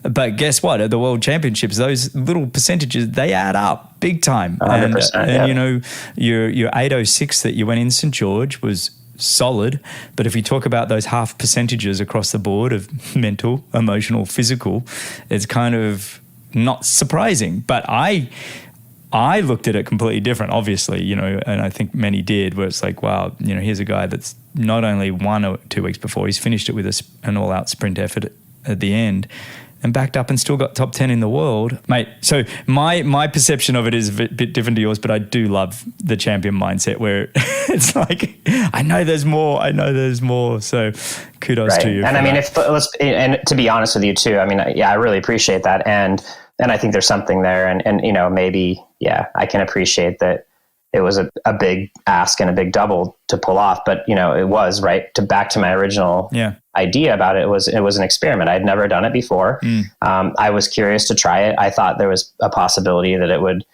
S2: But guess what? At the World Championships, those little percentages, they add up big time.
S3: 100%,
S2: and your 8:06 that you went in St. George was solid. But if you talk about those half percentages across the board of mental, emotional, physical, it's kind of not surprising. But I looked at it completely different, obviously, and I think many did, where it's like, wow, here's a guy that's not only won 2 weeks before, he's finished it with an all-out sprint effort at the end. and backed up and still got top 10 in the world, mate. So my perception of it is a bit different to yours, but I do love the champion mindset where it's like, I know there's more. So kudos to you.
S3: And I mean, and to be honest with you too, I mean, I really appreciate that. And I think there's something there, and you know, maybe, I can appreciate that it was a big ask and a big double to pull off, but you know, it was back to my original idea about it. It was an experiment. I'd never done it before. I was curious to try it. I thought there was a possibility that it would,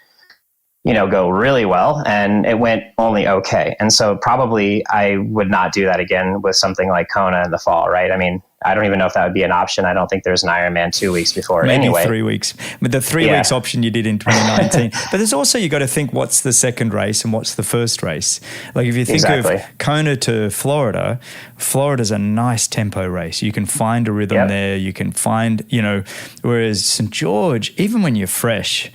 S3: you know, go really well, and it went only okay. And so probably I would not do that again with something like Kona in the fall, right? I mean, I don't even know if that would be an option. I don't think there's an Ironman 2 weeks before.
S2: Maybe
S3: anyway.
S2: 3 weeks. But the 3 weeks option you did in 2019. But there's also, you got to think, what's the second race and what's the first race? Like if you think of Kona to Florida's a nice tempo race. You can find a rhythm there. You can find, you know, whereas St. George, even when you're fresh,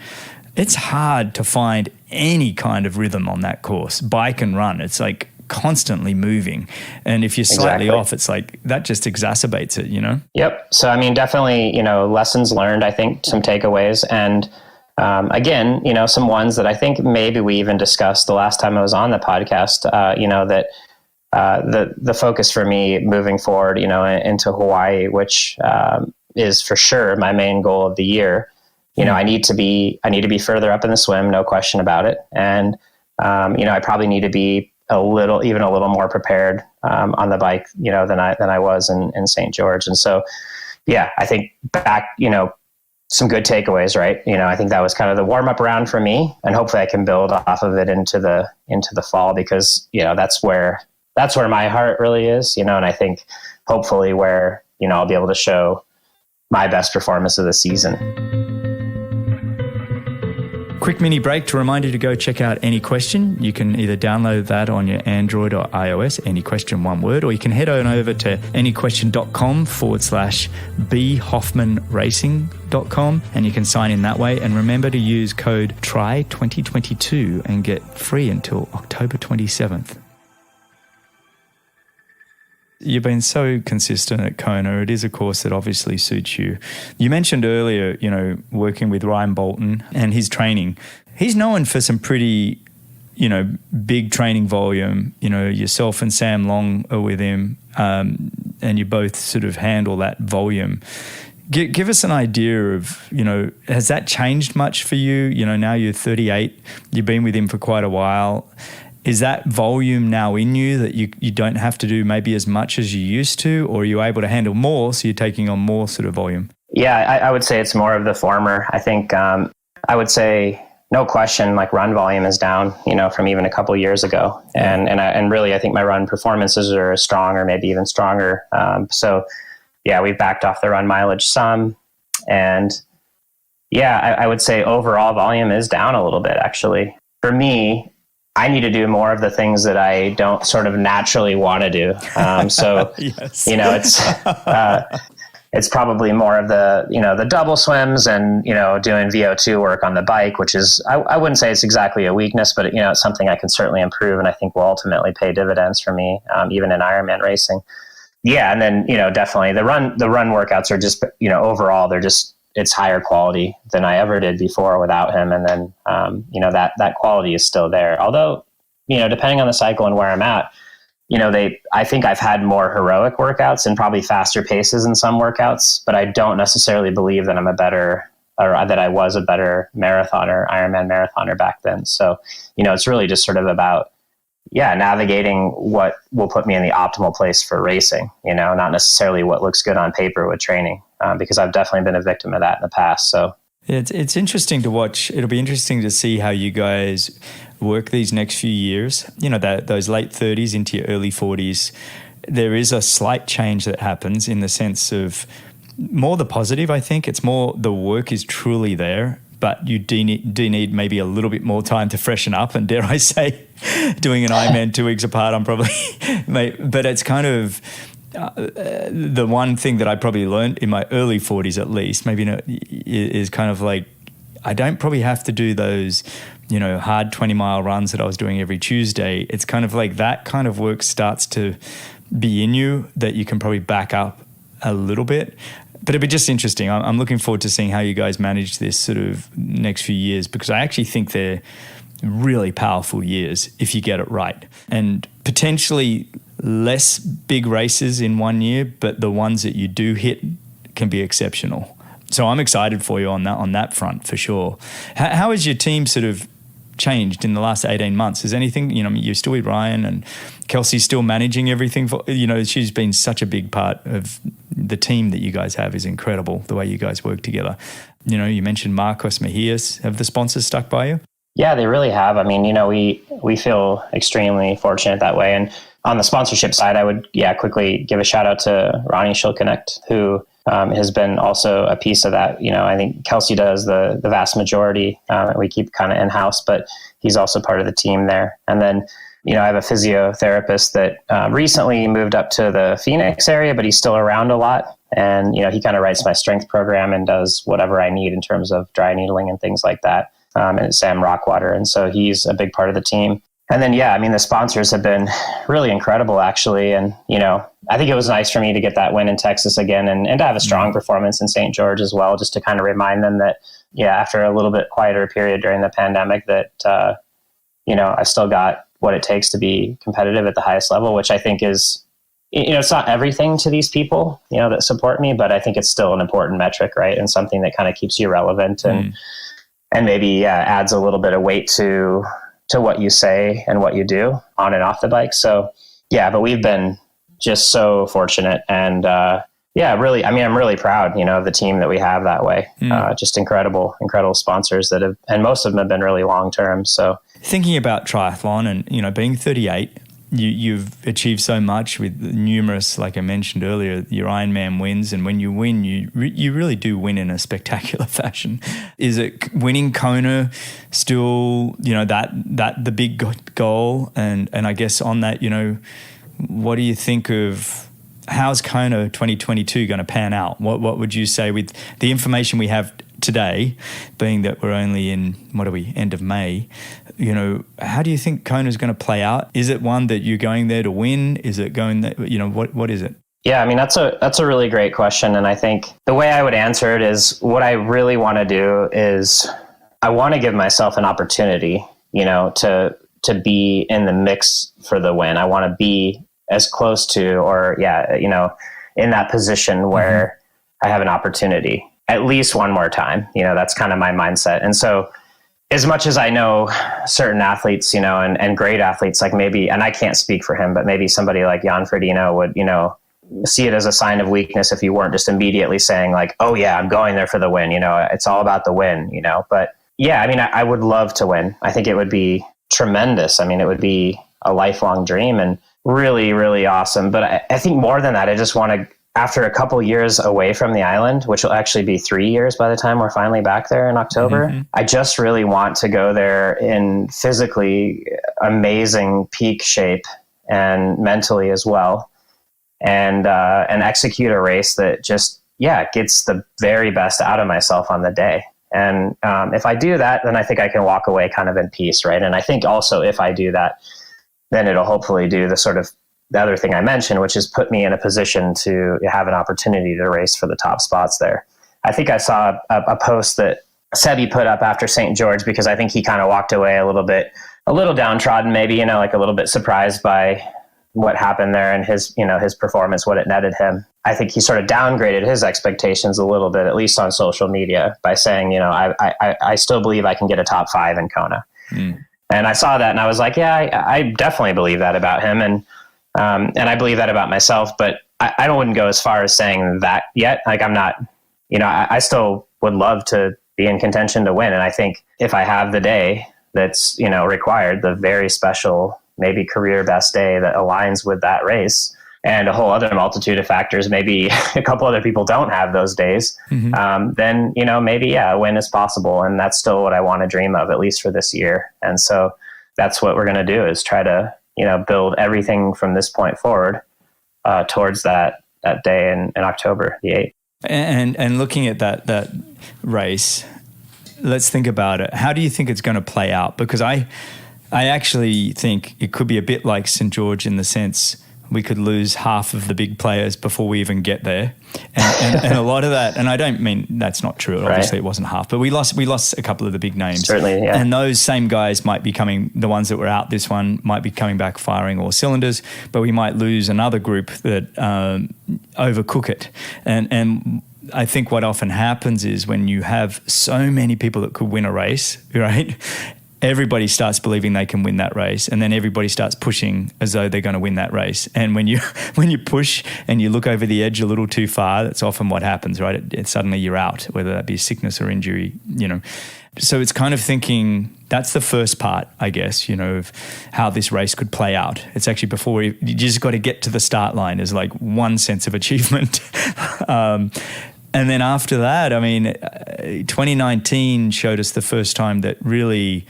S2: it's hard to find any kind of rhythm on that course. Bike and run, it's like constantly moving. And if you're slightly off, it's like that just exacerbates it, you know? Yep.
S3: So, I mean, definitely, you know, lessons learned, I think, some takeaways. And again, you know, some ones that I think maybe we even discussed the last time I was on the podcast, you know, that the focus for me moving forward, you know, into Hawaii, which is for sure my main goal of the year. You know, I need to be further up in the swim, no question about it. And, you know, I probably need to be even a little more prepared, on the bike, you know, than I was in St. George. And so, I think back, you know, some good takeaways, right? You know, I think that was kind of the warm up round for me, and hopefully I can build off of it into the fall, because, you know, that's where my heart really is, you know, and I think hopefully where, you know, I'll be able to show my best performance of the season.
S2: Quick mini break to remind you to go check out AnyQuestion. You can either download that on your Android or iOS, AnyQuestion, one word, or you can head on over to anyquestion.com/bhoffmanracing.com and you can sign in that way. And remember to use code TRY2022 and get free until October 27th. You've been so consistent at Kona. It is a course that obviously suits you. You mentioned earlier, you know, working with Ryan Bolton and his training. He's known for some pretty, you know, big training volume. You know, yourself and Sam Long are with him, and you both sort of handle that volume. Give us an idea of, you know, has that changed much for you? You know, now you're 38, you've been with him for quite a while. Is that volume now in you that you don't have to do maybe as much as you used to, or are you able to handle more, so you're taking on more sort of volume?
S3: Yeah, I would say it's more of the former. I think I would say, no question, like run volume is down, you know, from even a couple years ago. And really, I think my run performances are strong, or maybe even stronger. So we've backed off the run mileage some. And I would say overall volume is down a little bit, actually. For me, I need to do more of the things that I don't sort of naturally want to do. So,
S2: yes.
S3: You know, it's probably more of the, you know, the double swims and, you know, doing VO2 work on the bike, which is, I wouldn't say it's exactly a weakness, but, you know, it's something I can certainly improve, and I think will ultimately pay dividends for me, even in Ironman racing. Yeah. And then, you know, definitely the run workouts are just, you know, overall, it's higher quality than I ever did before without him. And then, you know, that quality is still there. Although, you know, depending on the cycle and where I'm at, you know, I think I've had more heroic workouts and probably faster paces in some workouts, but I don't necessarily believe that that I was a better marathoner, Ironman marathoner back then. So, you know, it's really just sort of about, navigating what will put me in the optimal place for racing, you know, not necessarily what looks good on paper with training, because I've definitely been a victim of that in the past. So
S2: it's interesting to watch. It'll be interesting to see how you guys work these next few years, you know, those late 30s into your early 40s. There is a slight change that happens in the sense of more the positive, I think. It's more the work is truly there, but you do need maybe a little bit more time to freshen up. And dare I say, doing an Ironman 2 weeks apart, I'm probably, but it's kind of the one thing that I probably learned in my early 40s, at least, maybe is kind of like, I don't probably have to do those, you know, hard 20-mile runs that I was doing every Tuesday. It's kind of like that kind of work starts to be in you, that you can probably back up a little bit. But it'd be just interesting. I'm looking forward to seeing how you guys manage this sort of next few years, because I actually think they're really powerful years if you get it right. And potentially less big races in one year, but the ones that you do hit can be exceptional. So I'm excited for you on that front for sure. How has your team sort of changed in the last 18 months? Is anything, you're still with Ryan and Kelsey's still managing everything for, she's been such a big part of the team that you guys have is incredible, the way you guys work together. You mentioned Marcos Mejias. Have the sponsors stuck by you?
S3: Yeah, they really have. I mean, we feel extremely fortunate that way. And on the sponsorship side, I would, quickly give a shout out to Ronnie Shilconnect, who has been also a piece of that. I think Kelsey does the vast majority. We keep kind of in-house, but he's also part of the team there. And then, I have a physiotherapist that recently moved up to the Phoenix area, but he's still around a lot. And, he kind of writes my strength program and does whatever I need in terms of dry needling and things like that. And it's Sam Rockwater. And so he's a big part of the team. And then, the sponsors have been really incredible, actually. And, I think it was nice for me to get that win in Texas again and to have a strong performance in St. George as well, just to kind of remind them that, after a little bit quieter period during the pandemic, that, I still got what it takes to be competitive at the highest level, which I think is, it's not everything to these people, that support me, but I think it's still an important metric, right? And something that kind of keeps you relevant and maybe adds a little bit of weight to what you say and what you do on and off the bike. So but we've been just so fortunate and really, I'm really proud, of the team that we have that way. Just incredible sponsors that have, and most of them have been really long-term. So
S2: thinking about triathlon and, being 38, you've achieved so much with numerous, like I mentioned earlier, your Ironman wins. And when you win, you really do win in a spectacular fashion. Is it winning Kona still, that the big goal? And I guess on that, what do you think of how's Kona 2022 going to pan out? What would you say with the information we have today, being that we're only in, end of May? How do you think Kona is going to play out? Is it one that you're going there to win? Is it going there, what is it?
S3: Yeah, that's a really great question. And I think the way I would answer it is what I really want to do is I want to give myself an opportunity, to be in the mix for the win. I want to be as close to, or in that position where I have an opportunity at least one more time. That's kind of my mindset. And so as much as I know certain athletes, and great athletes, like maybe, and I can't speak for him, but maybe somebody like Jan Frodeno would, see it as a sign of weakness if you weren't just immediately saying like, oh yeah, I'm going there for the win. It's all about the win, but I would love to win. I think it would be tremendous. It would be a lifelong dream and really, really awesome. But I think more than that, I just want to, after a couple years away from the island, which will actually be 3 years by the time we're finally back there in October, I just really want to go there in physically amazing peak shape and mentally as well. And execute a race that just, gets the very best out of myself on the day. And if I do that, then I think I can walk away kind of in peace, right? And I think also if I do that, then it'll hopefully do the other thing I mentioned, which is put me in a position to have an opportunity to race for the top spots there. I think I saw a post that Sebi put up after St. George, because I think he kind of walked away a little downtrodden, maybe, like a little bit surprised by what happened there and his performance, what it netted him. I think he sort of downgraded his expectations a little bit, at least on social media, by saying, I still believe I can get a top 5 in Kona. And I saw that and I was like, I definitely believe that about him. And I believe that about myself, but I wouldn't go as far as saying that yet. Like I'm not, I still would love to be in contention to win. And I think if I have the day that's, required, the very special, maybe career best day that aligns with that race and a whole other multitude of factors, maybe a couple other people don't have those days, then, maybe, a win is possible. And that's still what I want to dream of, at least for this year. And so that's what we're going to do, is try to, build everything from this point forward towards that day in October the 8th.
S2: And looking at that race, let's think about it. How do you think it's going to play out? Because I actually think it could be a bit like St. George in the sense we could lose half of the big players before we even get there. And a lot of that, and I don't mean that's not true. Obviously, it wasn't half, but we lost a couple of the big names.
S3: Certainly, yeah.
S2: And those same guys might be coming, the ones that were out this one might be coming back firing all cylinders, but we might lose another group that overcook it. And I think what often happens is when you have so many people that could win a race, right? Everybody starts believing they can win that race, and then everybody starts pushing as though they're going to win that race. And when you push and you look over the edge a little too far, that's often what happens, right? Suddenly you're out, whether that be sickness or injury, So it's kind of thinking that's the first part, I guess, of how this race could play out. It's actually before you just got to get to the start line is like one sense of achievement. And then after that, 2019 showed us the first time that really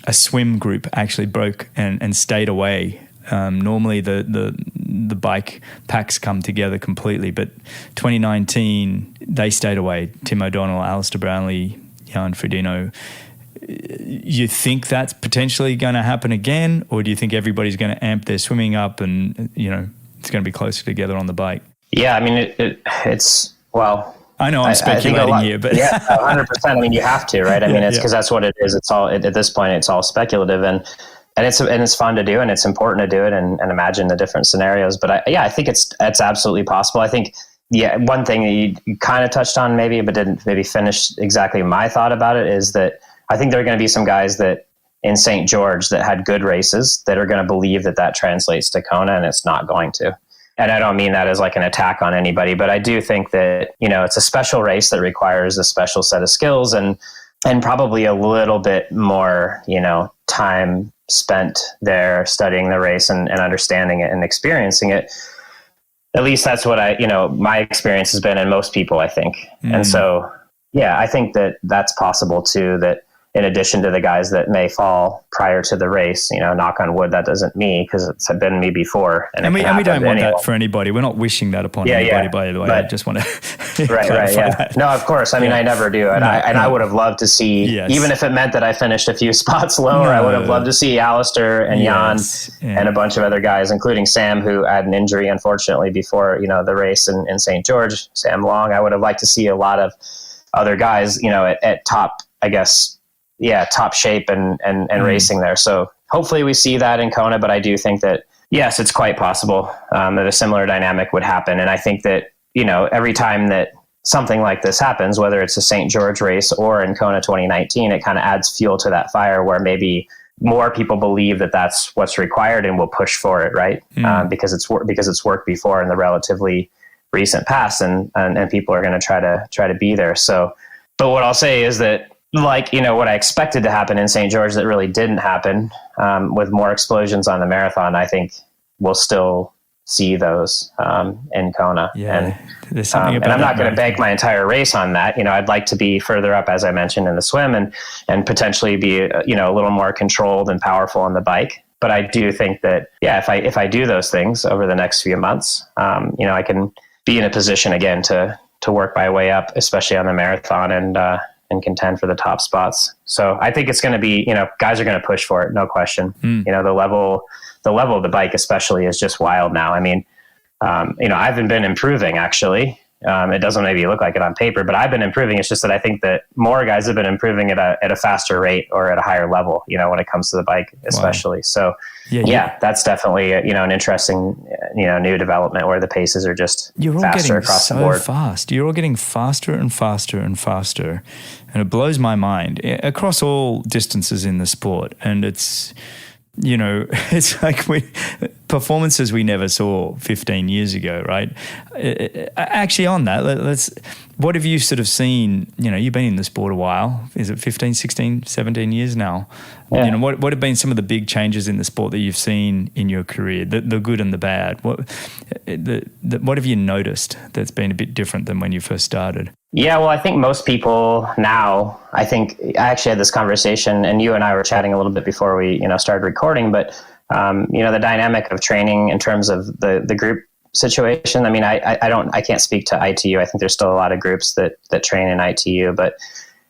S2: a swim group actually broke and stayed away. Normally the bike packs come together completely, but 2019, they stayed away. Tim O'Donnell, Alistair Brownlee, Jan Frodeno. You think that's potentially going to happen again, or do you think everybody's going to amp their swimming up and, it's going to be closer together on the bike?
S3: Yeah, it's... Well,
S2: I know I'm speculating here, but
S3: yeah, 100%. You have to, right? It's because that's what it is. It's all at this point. It's all speculative, and it's fun to do, and it's important to do it, and imagine the different scenarios. But I think it's absolutely possible. I think one thing that you kind of touched on maybe, but didn't maybe finish exactly my thought about it is that I think there are going to be some guys that in St. George that had good races that are going to believe that translates to Kona, and it's not going to. And I don't mean that as like an attack on anybody, but I do think that, it's a special race that requires a special set of skills and probably a little bit more, time spent there studying the race and understanding it and experiencing it. At least that's what my experience has been, and most people, I think. And so, yeah, I think that that's possible too, that in addition to the guys that may fall prior to the race, knock on wood, that doesn't me, because it's been me before. And we
S2: don't want that for anybody. We're not wishing that upon anybody, by the way. I just want to clarify that.
S3: No, of course. I never do. And I would have loved to see, even if it meant that I finished a few spots lower, I would have loved to see Alistair and Jan and a bunch of other guys, including Sam, who had an injury, unfortunately, before, the race in St. George, Sam Long. I would have liked to see a lot of other guys, at top, I guess, top shape and racing there. So hopefully we see that in Kona, but I do think that, yes, it's quite possible that a similar dynamic would happen. And I think that, every time that something like this happens, whether it's a St. George race or in Kona 2019, it kind of adds fuel to that fire where maybe more people believe that that's what's required and will push for it, right? Because it's worked before in the relatively recent past, and people are going to try to be there. So, but what I'll say is that, what I expected to happen in St. George that really didn't happen, with more explosions on the marathon, I think we'll still see those in Kona. Yeah, and there's something about and I'm not going to bank my entire race on that. I'd like to be further up, as I mentioned, in the swim and potentially be a little more controlled and powerful on the bike. But I do think that, if I do those things over the next few months, I can be in a position again to work my way up, especially on the marathon and contend for the top spots. So I think it's going to be, guys are going to push for it, no question. The level of the bike especially is just wild now. I've been improving actually. It doesn't maybe look like it on paper, but I've been improving. It's just that I think that more guys have been improving at a faster rate or at a higher level, when it comes to the bike, especially. Wow. So that's definitely, an interesting, new development where the paces are just faster across the board.
S2: Fast. You're all getting faster and faster and faster. And it blows my mind across all distances in the sport. And it's, it's like performances we never saw 15 years ago, right? Actually, on that, what have you sort of seen? You've been in the sport a while. Is it 15, 16, 17 years now? Yeah. What have been some of the big changes in the sport that you've seen in your career, the good and the bad? What have you noticed that's been a bit different than when you first started?
S3: Yeah, well, I think most people now, I actually had this conversation, and you and I were chatting a little bit before we, started recording, but, the dynamic of training in terms of the group situation. I can't speak to ITU. I think there's still a lot of groups that train in ITU, but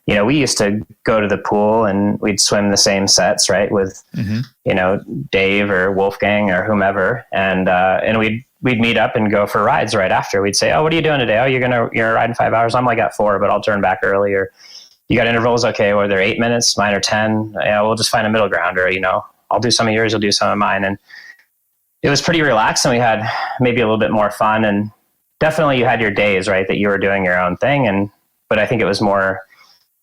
S3: we used to go to the pool and we'd swim the same sets, right, with Dave or Wolfgang or whomever, and we'd meet up and go for rides right after. We'd say, oh, what are you doing today? Oh, you're riding 5 hours. I'm like at 4, but I'll turn back earlier. You got intervals? Okay, well, they're 8 minutes, mine are 10. We'll just find a middle ground, or I'll do some of yours, you'll do some of mine. And it was pretty relaxed, and we had maybe a little bit more fun, and definitely you had your days, right, that you were doing your own thing. But I think it was more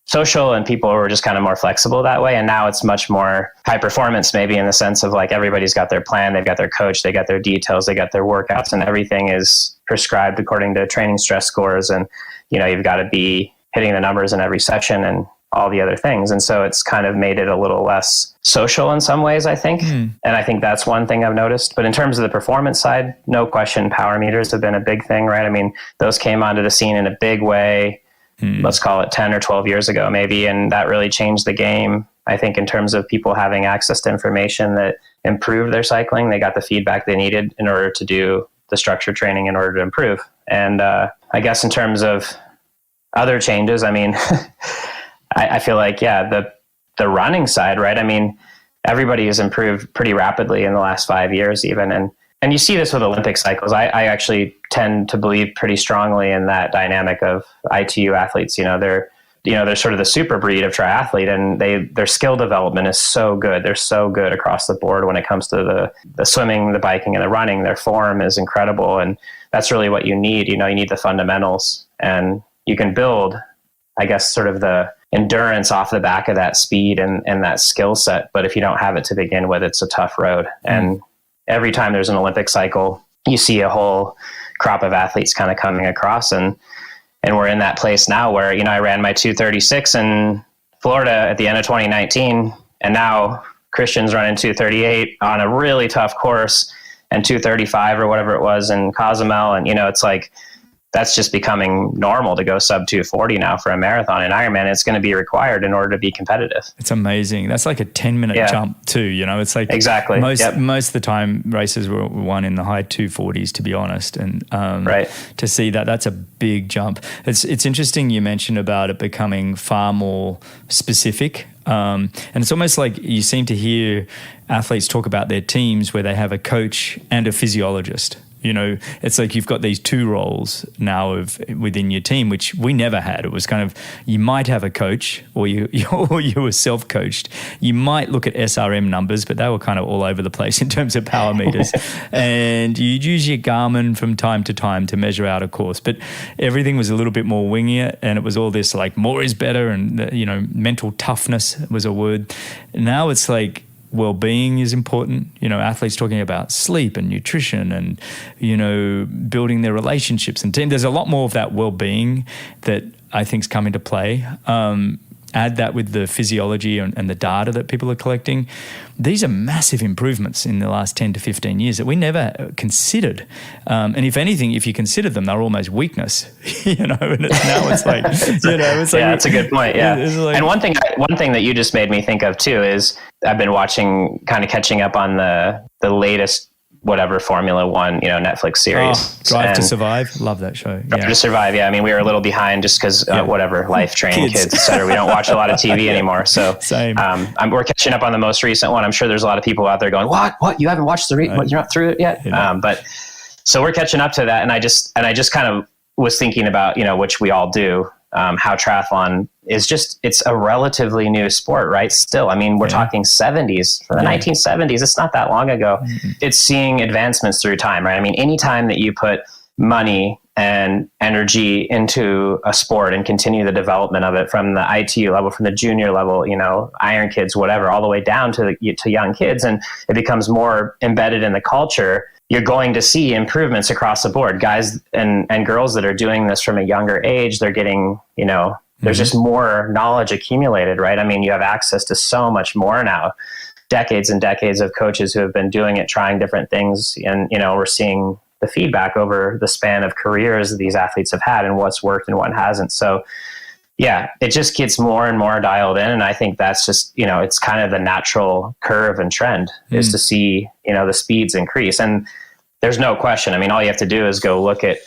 S3: social, and people were just kind of more flexible that way. And now it's much more high performance, maybe, in the sense of like everybody's got their plan, they've got their coach, they got their details, they got their workouts, and everything is prescribed according to training stress scores. And, you've got to be hitting the numbers in every session and all the other things. And so it's kind of made it a little less social in some ways, I think. And I think that's one thing I've noticed. But in terms of the performance side, no question, power meters have been a big thing, right? I mean, those came onto the scene in a big way. Let's call it 10 or 12 years ago, maybe. And that really changed the game, I think, in terms of people having access to information that improved their cycling. They got the feedback they needed in order to do the structured training in order to improve. And I guess in terms of other changes, I mean, I feel like, the running side, right? I mean, everybody has improved pretty rapidly in the last 5 years even. And you see this with Olympic cycles. I actually tend to believe pretty strongly in that dynamic of ITU athletes. They're sort of the super breed of triathlete, and their skill development is so good. They're so good across the board when it comes to the swimming, the biking, and the running. Their form is incredible. And that's really what you need. You need the fundamentals, and you can build, I guess, sort of the endurance off the back of that speed and that skill set. But if you don't have it to begin with, it's a tough road. And every time there's an Olympic cycle, you see a whole crop of athletes kind of coming across. And we're in that place now where, I ran my 236 in Florida at the end of 2019. And now Christian's running 238 on a really tough course, and 235 or whatever it was in Cozumel. And, it's like, that's just becoming normal to go sub 240 now for a marathon and Ironman. It's going to be required in order to be competitive.
S2: It's amazing. That's like a 10-minute jump too. It's like
S3: exactly
S2: most of the time races were won in the high 240s, to be honest. And to see that's a big jump. It's interesting you mentioned about it becoming far more specific. And it's almost like you seem to hear athletes talk about their teams where they have a coach and a physiologist. It's like you've got these two roles now within your team, which we never had. It was kind of, you might have a coach or you were self-coached. You might look at SRM numbers, but they were kind of all over the place in terms of power meters. And you'd use your Garmin from time to time to measure out a course. But everything was a little bit more wingier, and it was all this like more is better, and mental toughness was a word. Now it's like, well-being is important. Athletes talking about sleep and nutrition and, building their relationships and team. There's a lot more of that well-being that I think's come into play. Add that with the physiology and the data that people are collecting. These are massive improvements in the last 10 to 15 years that we never considered. And if anything, if you consider them, they're almost weakness, and now it's like, it's like,
S3: that's a good point. Yeah. Like, and one thing that you just made me think of too is I've been catching up on the latest whatever Formula One, Netflix series.
S2: Drive to Survive. Love that show.
S3: Drive to Survive. Yeah. I mean, we were a little behind just because whatever, life, training, kids, et cetera. We don't watch a lot of TV anymore. So
S2: same.
S3: We're catching up on the most recent one. I'm sure there's a lot of people out there going, what? You haven't watched you're not through it yet? But so we're catching up to that. And I just kind of was thinking about, which we all do, how triathlon is it's a relatively new sport, right? Still, I mean, we're talking 70s. For the 1970s, it's not that long ago. Mm-hmm. It's seeing advancements through time, right? I mean, anytime that you put money and energy into a sport and continue the development of it from the ITU level, from the junior level, Iron Kids, whatever, all the way down to young kids, and it becomes more embedded in the culture, you're going to see improvements across the board. Guys and girls that are doing this from a younger age, they're getting, there's just more knowledge accumulated, right? I mean, you have access to so much more now, decades and decades of coaches who have been doing it, trying different things. And, we're seeing the feedback over the span of careers that these athletes have had and what's worked and what hasn't. So yeah, it just gets more and more dialed in. And I think that's just, it's kind of the natural curve and trend is to see, the speeds increase. And there's no question. I mean, all you have to do is go look at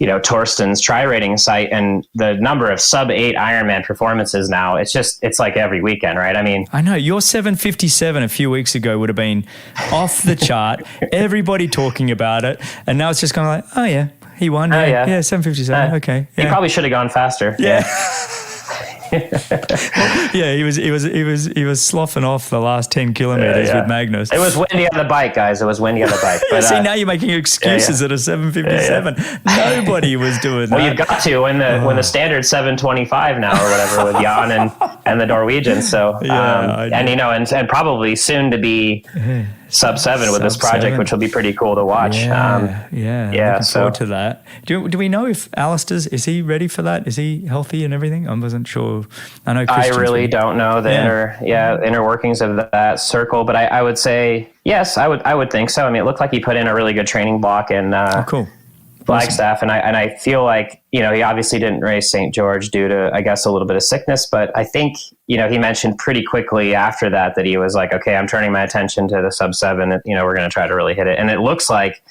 S3: Torsten's Tri rating site, and the number of sub 8 Ironman performances now, it's like every weekend, right? I mean,
S2: I know your 7:57 a few weeks ago would have been off the chart, everybody talking about it. And now it's just kind of like, oh yeah, he won. Yeah, 7:57. Okay. Yeah.
S3: He probably should have gone faster.
S2: Yeah. Yeah, he was sloughing off the last 10 kilometers with Magnus.
S3: It was windy on the bike, guys. It was windy on the bike. But,
S2: see, now you're making excuses at a 7:57. Nobody was doing that.
S3: Well, you've got to when the standard 7:25 now or whatever with Jan and the Norwegians. So and probably soon to be sub 7 with this project, which will be pretty cool to watch.
S2: Looking forward to that. Do we know if Alistair's, is he ready for that? Is he healthy and everything? I wasn't sure. I know Christian's
S3: I really don't know the inner workings of that circle, but I would say yes. I would think so. I mean, it looked like he put in a really good training block in
S2: cool.
S3: Flagstaff, and I feel like he obviously didn't race St. George due to, I guess, a little bit of sickness, but I think he mentioned pretty quickly after that he was like, okay, I'm turning my attention to the sub 7. We're going to try to really hit it, and it looks like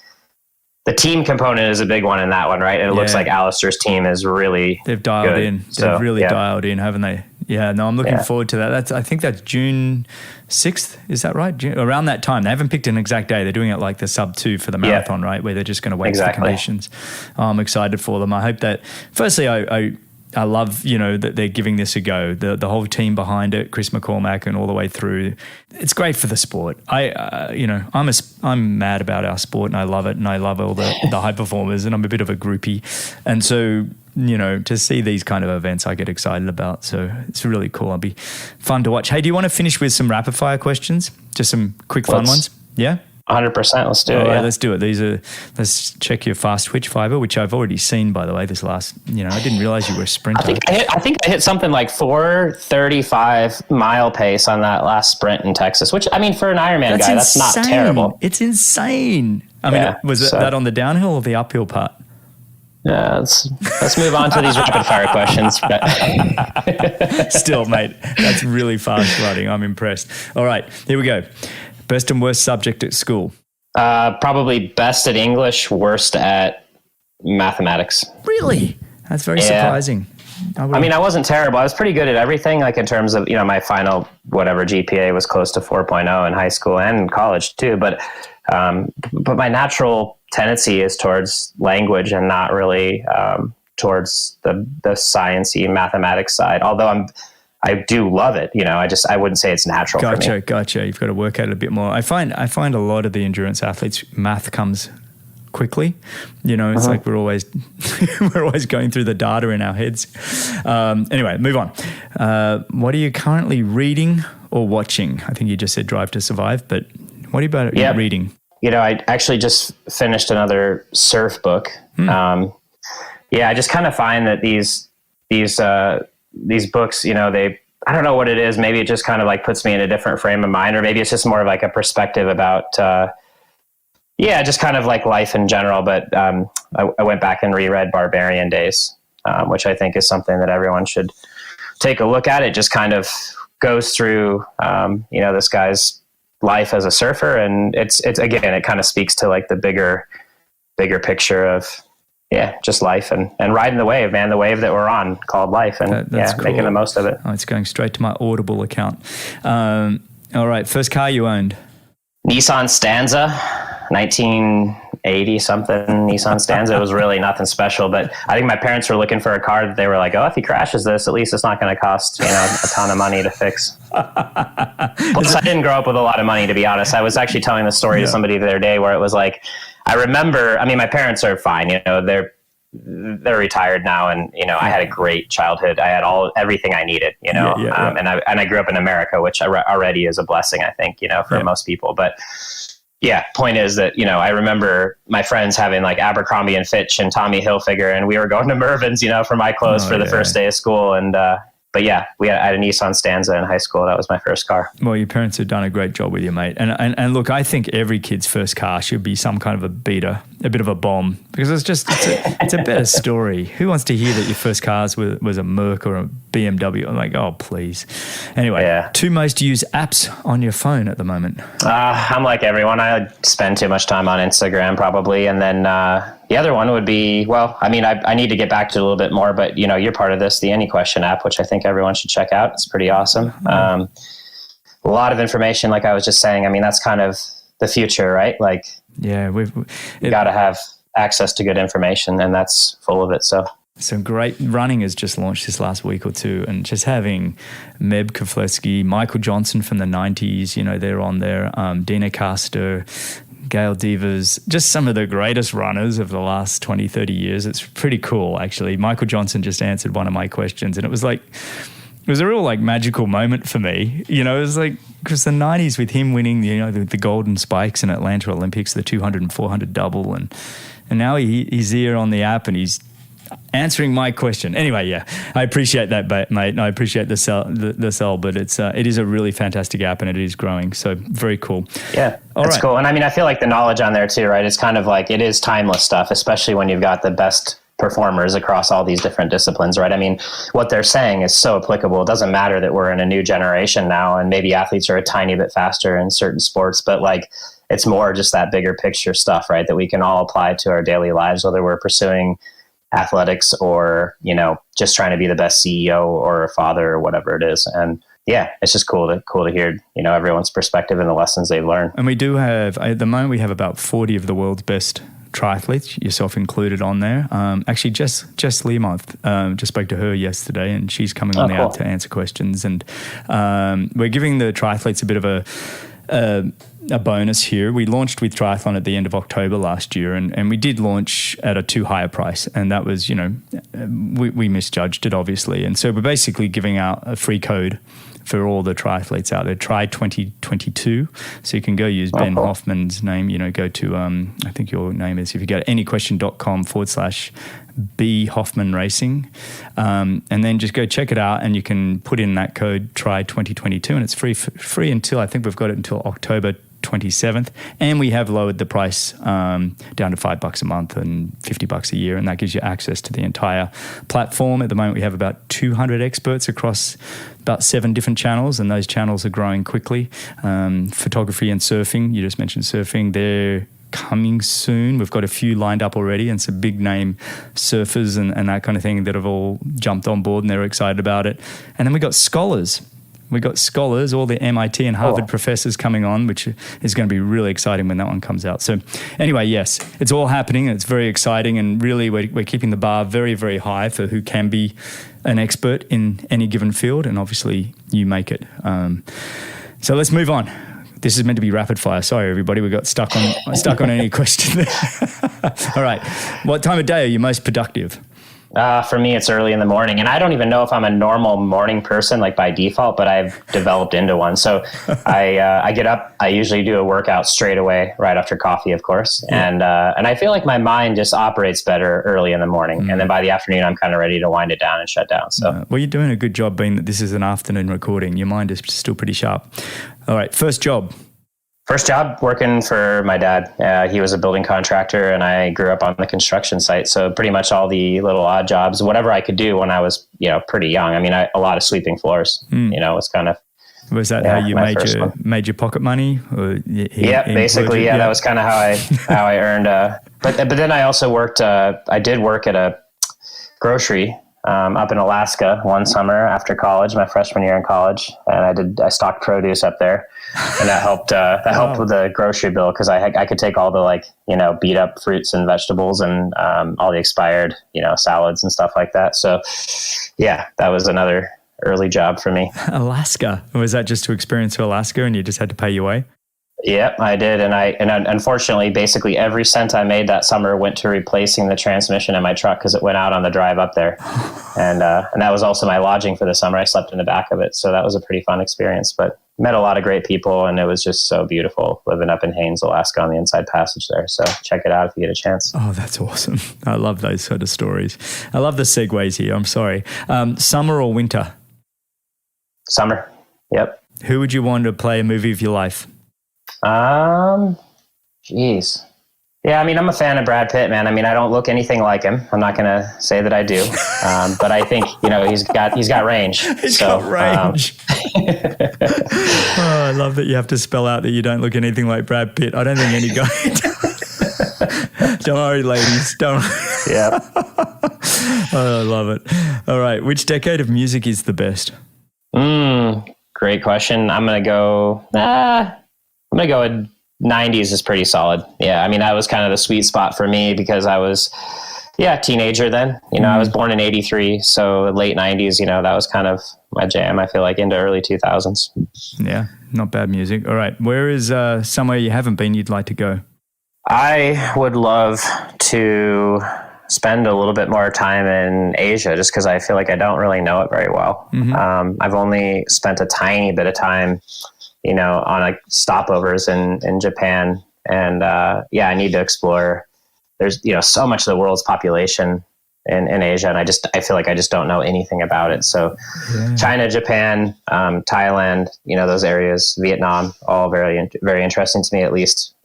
S3: the team component is a big one in that one, right? And it looks like Alistair's team is really
S2: they've dialed
S3: good.
S2: in. They've really dialed in, haven't they? Yeah, no, I'm looking forward to that. I think that's June 6th. Is that right? Around that time. They haven't picked an exact day. They're doing it like the sub 2 for the marathon, right? Where they're just going to wait for the conditions. I'm excited for them. I hope that, firstly, I love, that they're giving this a go. The whole team behind it, Chris McCormack and all the way through. It's great for the sport. I'm mad about our sport and I love it, and I love all the high performers, and I'm a bit of a groupie. And so, to see these kind of events, I get excited about. So it's really cool. It'll be fun to watch. Hey, do you want to finish with some rapid fire questions? Just some quick fun ones? Yeah?
S3: 100%. Let's do it.
S2: All right, let's do it. Let's check your fast twitch fiber, which I've already seen, by the way, this last, I didn't realize you were a sprinter.
S3: I think I hit something like 4:35 mile pace on that last sprint in Texas, which, I mean, for an Ironman guy, that's not terrible.
S2: It's insane. I mean, was that on the downhill or the uphill part?
S3: Yeah, let's move on to these rapid fire questions.
S2: Still, mate, that's really fast running. I'm impressed. All right, here we go. Best and worst subject at school?
S3: Probably best at English, worst at mathematics.
S2: Really? That's very surprising.
S3: I wasn't terrible. I was pretty good at everything, like in terms of, my final whatever GPA was close to 4.0 in high school and in college too. But my natural tendency is towards language and not really towards the sciencey mathematics side. Although I do love it. I wouldn't say it's natural for me.
S2: Gotcha. You've got to work at it a bit more. I find a lot of the endurance athletes, math comes quickly. It's like we're always going through the data in our heads. Anyway, move on. What are you currently reading or watching? I think you just said Drive to Survive, but what about reading?
S3: I actually just finished another surf book. I just kind of find that these books, I don't know what it is. Maybe it just kind of like puts me in a different frame of mind, or maybe it's just more of like a perspective about, just kind of like life in general. But I went back and reread Barbarian Days, which I think is something that everyone should take a look at. It just kind of goes through, this guy's life as a surfer, and it's again, it kind of speaks to like the bigger picture of just life and riding the wave, man, the wave that we're on called life, and cool. Making the most of it.
S2: Oh, it's going straight to my Audible account. All right, first car you owned?
S3: Nissan Stanza, 1980 something Nissan Stanza. It was really nothing special, but I think my parents were looking for a car that they were like, oh, if he crashes this, at least it's not going to cost a ton of money to fix. Plus, I didn't grow up with a lot of money, to be honest. I was actually telling the story to somebody the other day where it was like, I remember, my parents are fine, they're retired now, and I had a great childhood. I had everything I needed, and I grew up in America, which already is a blessing, I think, for most people. But point is that, I remember my friends having like Abercrombie and Fitch and Tommy Hilfiger, and we were going to Mervyn's, for my clothes for the first day of school. And, I had a Nissan Stanza in high school. That was my first car.
S2: Well, your parents have done a great job with you, mate. And look, I think every kid's first car should be some kind of a beater. a bit of a bomb because it's a better story. Who wants to hear that your first car was a Merc or a BMW? I'm like, oh, please. Anyway, 2 most used apps on your phone at the moment.
S3: I'm like everyone. I spend too much time on Instagram probably. And then the other one would be, well, I mean, I need to get back to it a little bit more, but, you're part of this, the AnyQuestion app, which I think everyone should check out. It's pretty awesome. A lot of information, like I was just saying. I mean, that's kind of the future, right? Like, yeah, you got to have access to good information, and that's full of it. So great running has just launched this last week or two, and just having Meb Keflezighi, Michael Johnson from the 90s, they're on there, Dina Carster, Gail Devers, just some of the greatest runners of the last 20, 30 years. It's pretty cool, actually. Michael Johnson just answered one of my questions, and it was a real magical moment for me. It was because the 90s with him winning, the golden spikes in Atlanta Olympics, the 200 and 400 double. And now he's here on the app and he's answering my question. Anyway, yeah, I appreciate that, mate. And I appreciate the sell, but it is a really fantastic app and it is growing. So very cool. Yeah, that's cool. And I mean, I feel like the knowledge on there too, right? It's kind of it is timeless stuff, especially when you've got the best performers across all these different disciplines, right? I mean, what they're saying is so applicable. It doesn't matter that we're in a new generation now and maybe athletes are a tiny bit faster in certain sports, but it's more just that bigger picture stuff, right? That we can all apply to our daily lives, whether we're pursuing athletics or, just trying to be the best CEO or a father or whatever it is. And yeah, it's just cool to hear, everyone's perspective and the lessons they've learned.
S2: And we do have, at the moment, we have about 40 of the world's best triathletes, yourself included, on there. Actually, Jess Leamonth, just spoke to her yesterday, and she's coming on the app to answer questions. And we're giving the triathletes a bit of a bonus here. We launched with triathlon at the end of October last year, and we did launch at a too high a price, and that was, we misjudged it, obviously. And so we're basically giving out a free code for all the triathletes out there, Try 2022. So you can go use Ben Hoffman's name, go to, I think your name is, if you go to anyquestion.com/B Hoffman Racing, and then just go check it out, and you can put in that code Try 2022, and it's free until, I think we've got it until October 27th, and we have lowered the price down to $5 a month and $50 a year, and that gives you access to the entire platform. At the moment, we have about 200 experts across about 7 different channels, and those channels are growing quickly. Photography and surfing, you just mentioned surfing, they're coming soon. We've got a few lined up already, and some big name surfers and that kind of thing that have all jumped on board and they're excited about it. And then we got scholars. We got scholars, all the MIT and Harvard professors coming on, which is going to be really exciting when that one comes out. So anyway, yes, it's all happening. It's very exciting, and really we're keeping the bar very, very high for who can be an expert in any given field, and obviously you make it. So let's move on. This is meant to be rapid fire. Sorry, everybody, we got stuck on any question there. All right. What time of day are you most productive?
S3: For me, it's early in the morning, and I don't even know if I'm a normal morning person, by default, but I've developed into one. So I get up, I usually do a workout straight away, right after coffee, of course. Yeah. And I feel like my mind just operates better early in the morning. And then by the afternoon, I'm kind of ready to wind it down and shut down. So,
S2: well, you're doing a good job being that this is an afternoon recording. Your mind is still pretty sharp. All right. First job.
S3: First job, working for my dad. He was a building contractor, and I grew up on the construction site. So pretty much all the little odd jobs, whatever I could do when I was, pretty young. I mean, a lot of sweeping floors, was kind of.
S2: Was that how you made your pocket money? Or
S3: basically. Yeah, that was kind of how I earned. But then I also worked. I did work at a grocery up in Alaska one summer after college, my freshman year in college, and I stocked produce up there, and that helped. That helped with the grocery bill, because I could take all the beat up fruits and vegetables and all the expired salads and stuff like that. So yeah, that was another early job for me.
S2: Alaska, was that just to experience Alaska, and you just had to pay your way?
S3: Yep, I did. And unfortunately, basically every cent I made that summer went to replacing the transmission in my truck, because it went out on the drive up there. And that was also my lodging for the summer. I slept in the back of it. So that was a pretty fun experience, but met a lot of great people, and it was just so beautiful living up in Haines, Alaska, on the Inside Passage there. So check it out if you get a chance.
S2: Oh, that's awesome. I love those sort of stories. I love the segues here. I'm sorry. Summer or winter?
S3: Summer. Yep.
S2: Who would you want to play a movie of your life?
S3: Geez. Yeah, I mean, I'm a fan of Brad Pitt, man. I mean, I don't look anything like him. I'm not going to say that I do, but I think he's got range.
S2: He's got range. I love that you have to spell out that you don't look anything like Brad Pitt. I don't think any guy. Don't worry, ladies. Don't.
S3: Yeah.
S2: I love it. All right, which decade of music is the best?
S3: Great question. I'm gonna go with 90s is pretty solid. Yeah, I mean, that was kind of the sweet spot for me because I was, a teenager then. I was born in 83, so late 90s, that was kind of my jam, I feel like, into early 2000s.
S2: Yeah, not bad music. All right, where is somewhere you haven't been you'd like to go?
S3: I would love to spend a little bit more time in Asia just because I feel like I don't really know it very well. I've only spent a tiny bit of time on stopovers in Japan. And I need to explore. There's, so much of the world's population in Asia. And I feel like I just don't know anything about it. So China, Japan, Thailand, those areas, Vietnam, all very, very interesting to me, at least,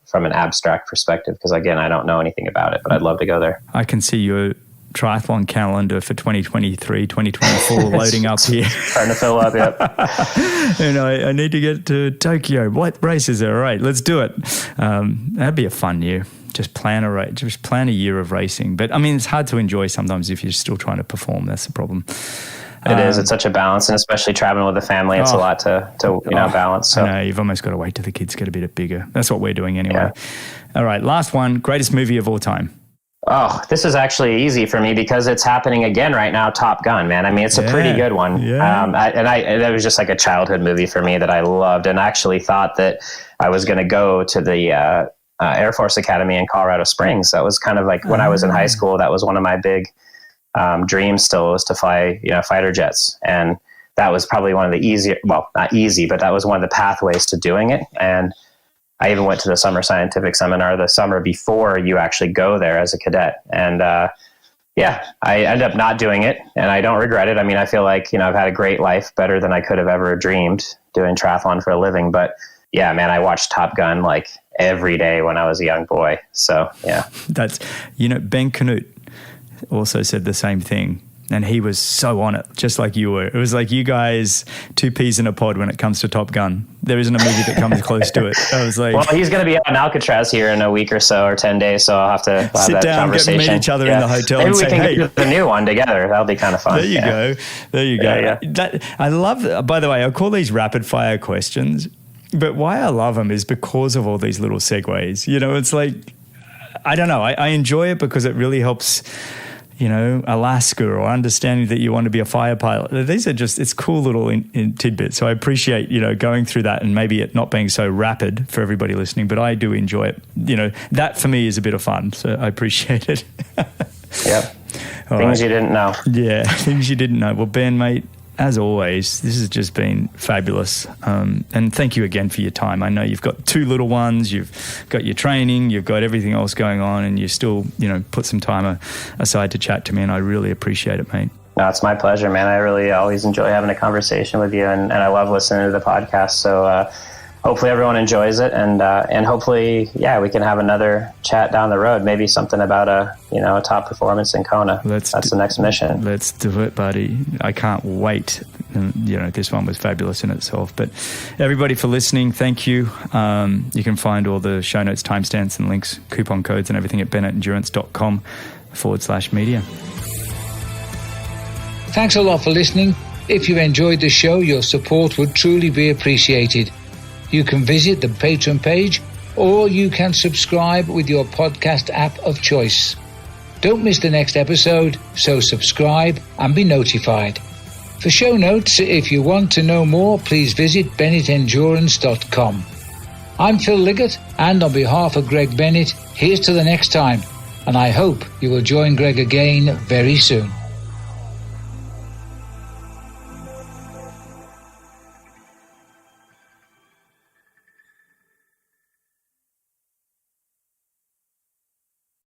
S3: from an abstract perspective. Because again, I don't know anything about it, but I'd love to go there.
S2: I can see your triathlon calendar for 2023, 2024 loading up here.
S3: Starting to fill up, yep.
S2: I need to get to Tokyo. What races there? All right, let's do it. That'd be a fun year. Just plan a year of racing. But I mean, it's hard to enjoy sometimes if you're still trying to perform. That's the problem.
S3: It is. It's such a balance, and especially traveling with a family, it's a lot to balance. So
S2: you've almost got to wait till the kids get a bit bigger. That's what we're doing anyway. Yeah. All right, last one. Greatest movie of all time.
S3: Oh, this is actually easy for me because it's happening again right now. Top Gun, man. I mean, it's a pretty good one. Yeah. That was just like a childhood movie for me that I loved, and I actually thought that I was going to go to the Air Force Academy in Colorado Springs. That was kind of like when I was in high school. That was one of my big dreams. Still, was to fly, fighter jets, and that was probably one of the easier. Well, not easy, but that was one of the pathways to doing it. And I even went to the summer scientific seminar the summer before you actually go there as a cadet. And I ended up not doing it, and I don't regret it. I mean, I feel like, I've had a great life, better than I could have ever dreamed doing triathlon for a living. But yeah, man, I watched Top Gun like every day when I was a young boy. So yeah.
S2: That's, Ben Canute also said the same thing. And he was so on it, just like you were. It was like you guys, two peas in a pod when it comes to Top Gun. There isn't a movie that comes close to it. I was like,
S3: well, he's going to be out in Alcatraz here in a week or so, or 10 days. So I'll have to
S2: sit down, get to meet each other in the hotel. Maybe and say,
S3: we can get the new one together. That'll be kind of fun.
S2: There you go. There you go. Yeah. I love, by the way, I call these rapid fire questions, but why I love them is because of all these little segues. It's like, I don't know. I enjoy it because it really helps, Alaska, or understanding that you want to be a fire pilot. These are just, it's cool little in tidbits. So I appreciate, going through that, and maybe it not being so rapid for everybody listening, but I do enjoy it. That for me is a bit of fun. So I appreciate it.
S3: Yep. Things you didn't know.
S2: Yeah. Things you didn't know. Well, Ben, mate, as always, this has just been fabulous. And thank you again for your time. I know you've got two little ones, you've got your training, you've got everything else going on, and you still, put some time aside to chat to me, and I really appreciate it, mate.
S3: No, it's my pleasure, man. I really always enjoy having a conversation with you, and I love listening to the podcast. So hopefully everyone enjoys it, and hopefully, we can have another chat down the road. Maybe something about a top performance in Kona. That's the next mission.
S2: Let's do it, buddy. I can't wait. This one was fabulous in itself. But everybody for listening, thank you. You can find all the show notes, timestamps, and links, coupon codes, and everything at bennettendurance.com/media.
S4: Thanks a lot for listening. If you enjoyed the show, your support would truly be appreciated. You can visit the Patreon page, or you can subscribe with your podcast app of choice. Don't miss the next episode, so subscribe and be notified. For show notes, if you want to know more, please visit bennettendurance.com. I'm Phil Liggett, and on behalf of Greg Bennett, here's to the next time, and I hope you will join Greg again very soon.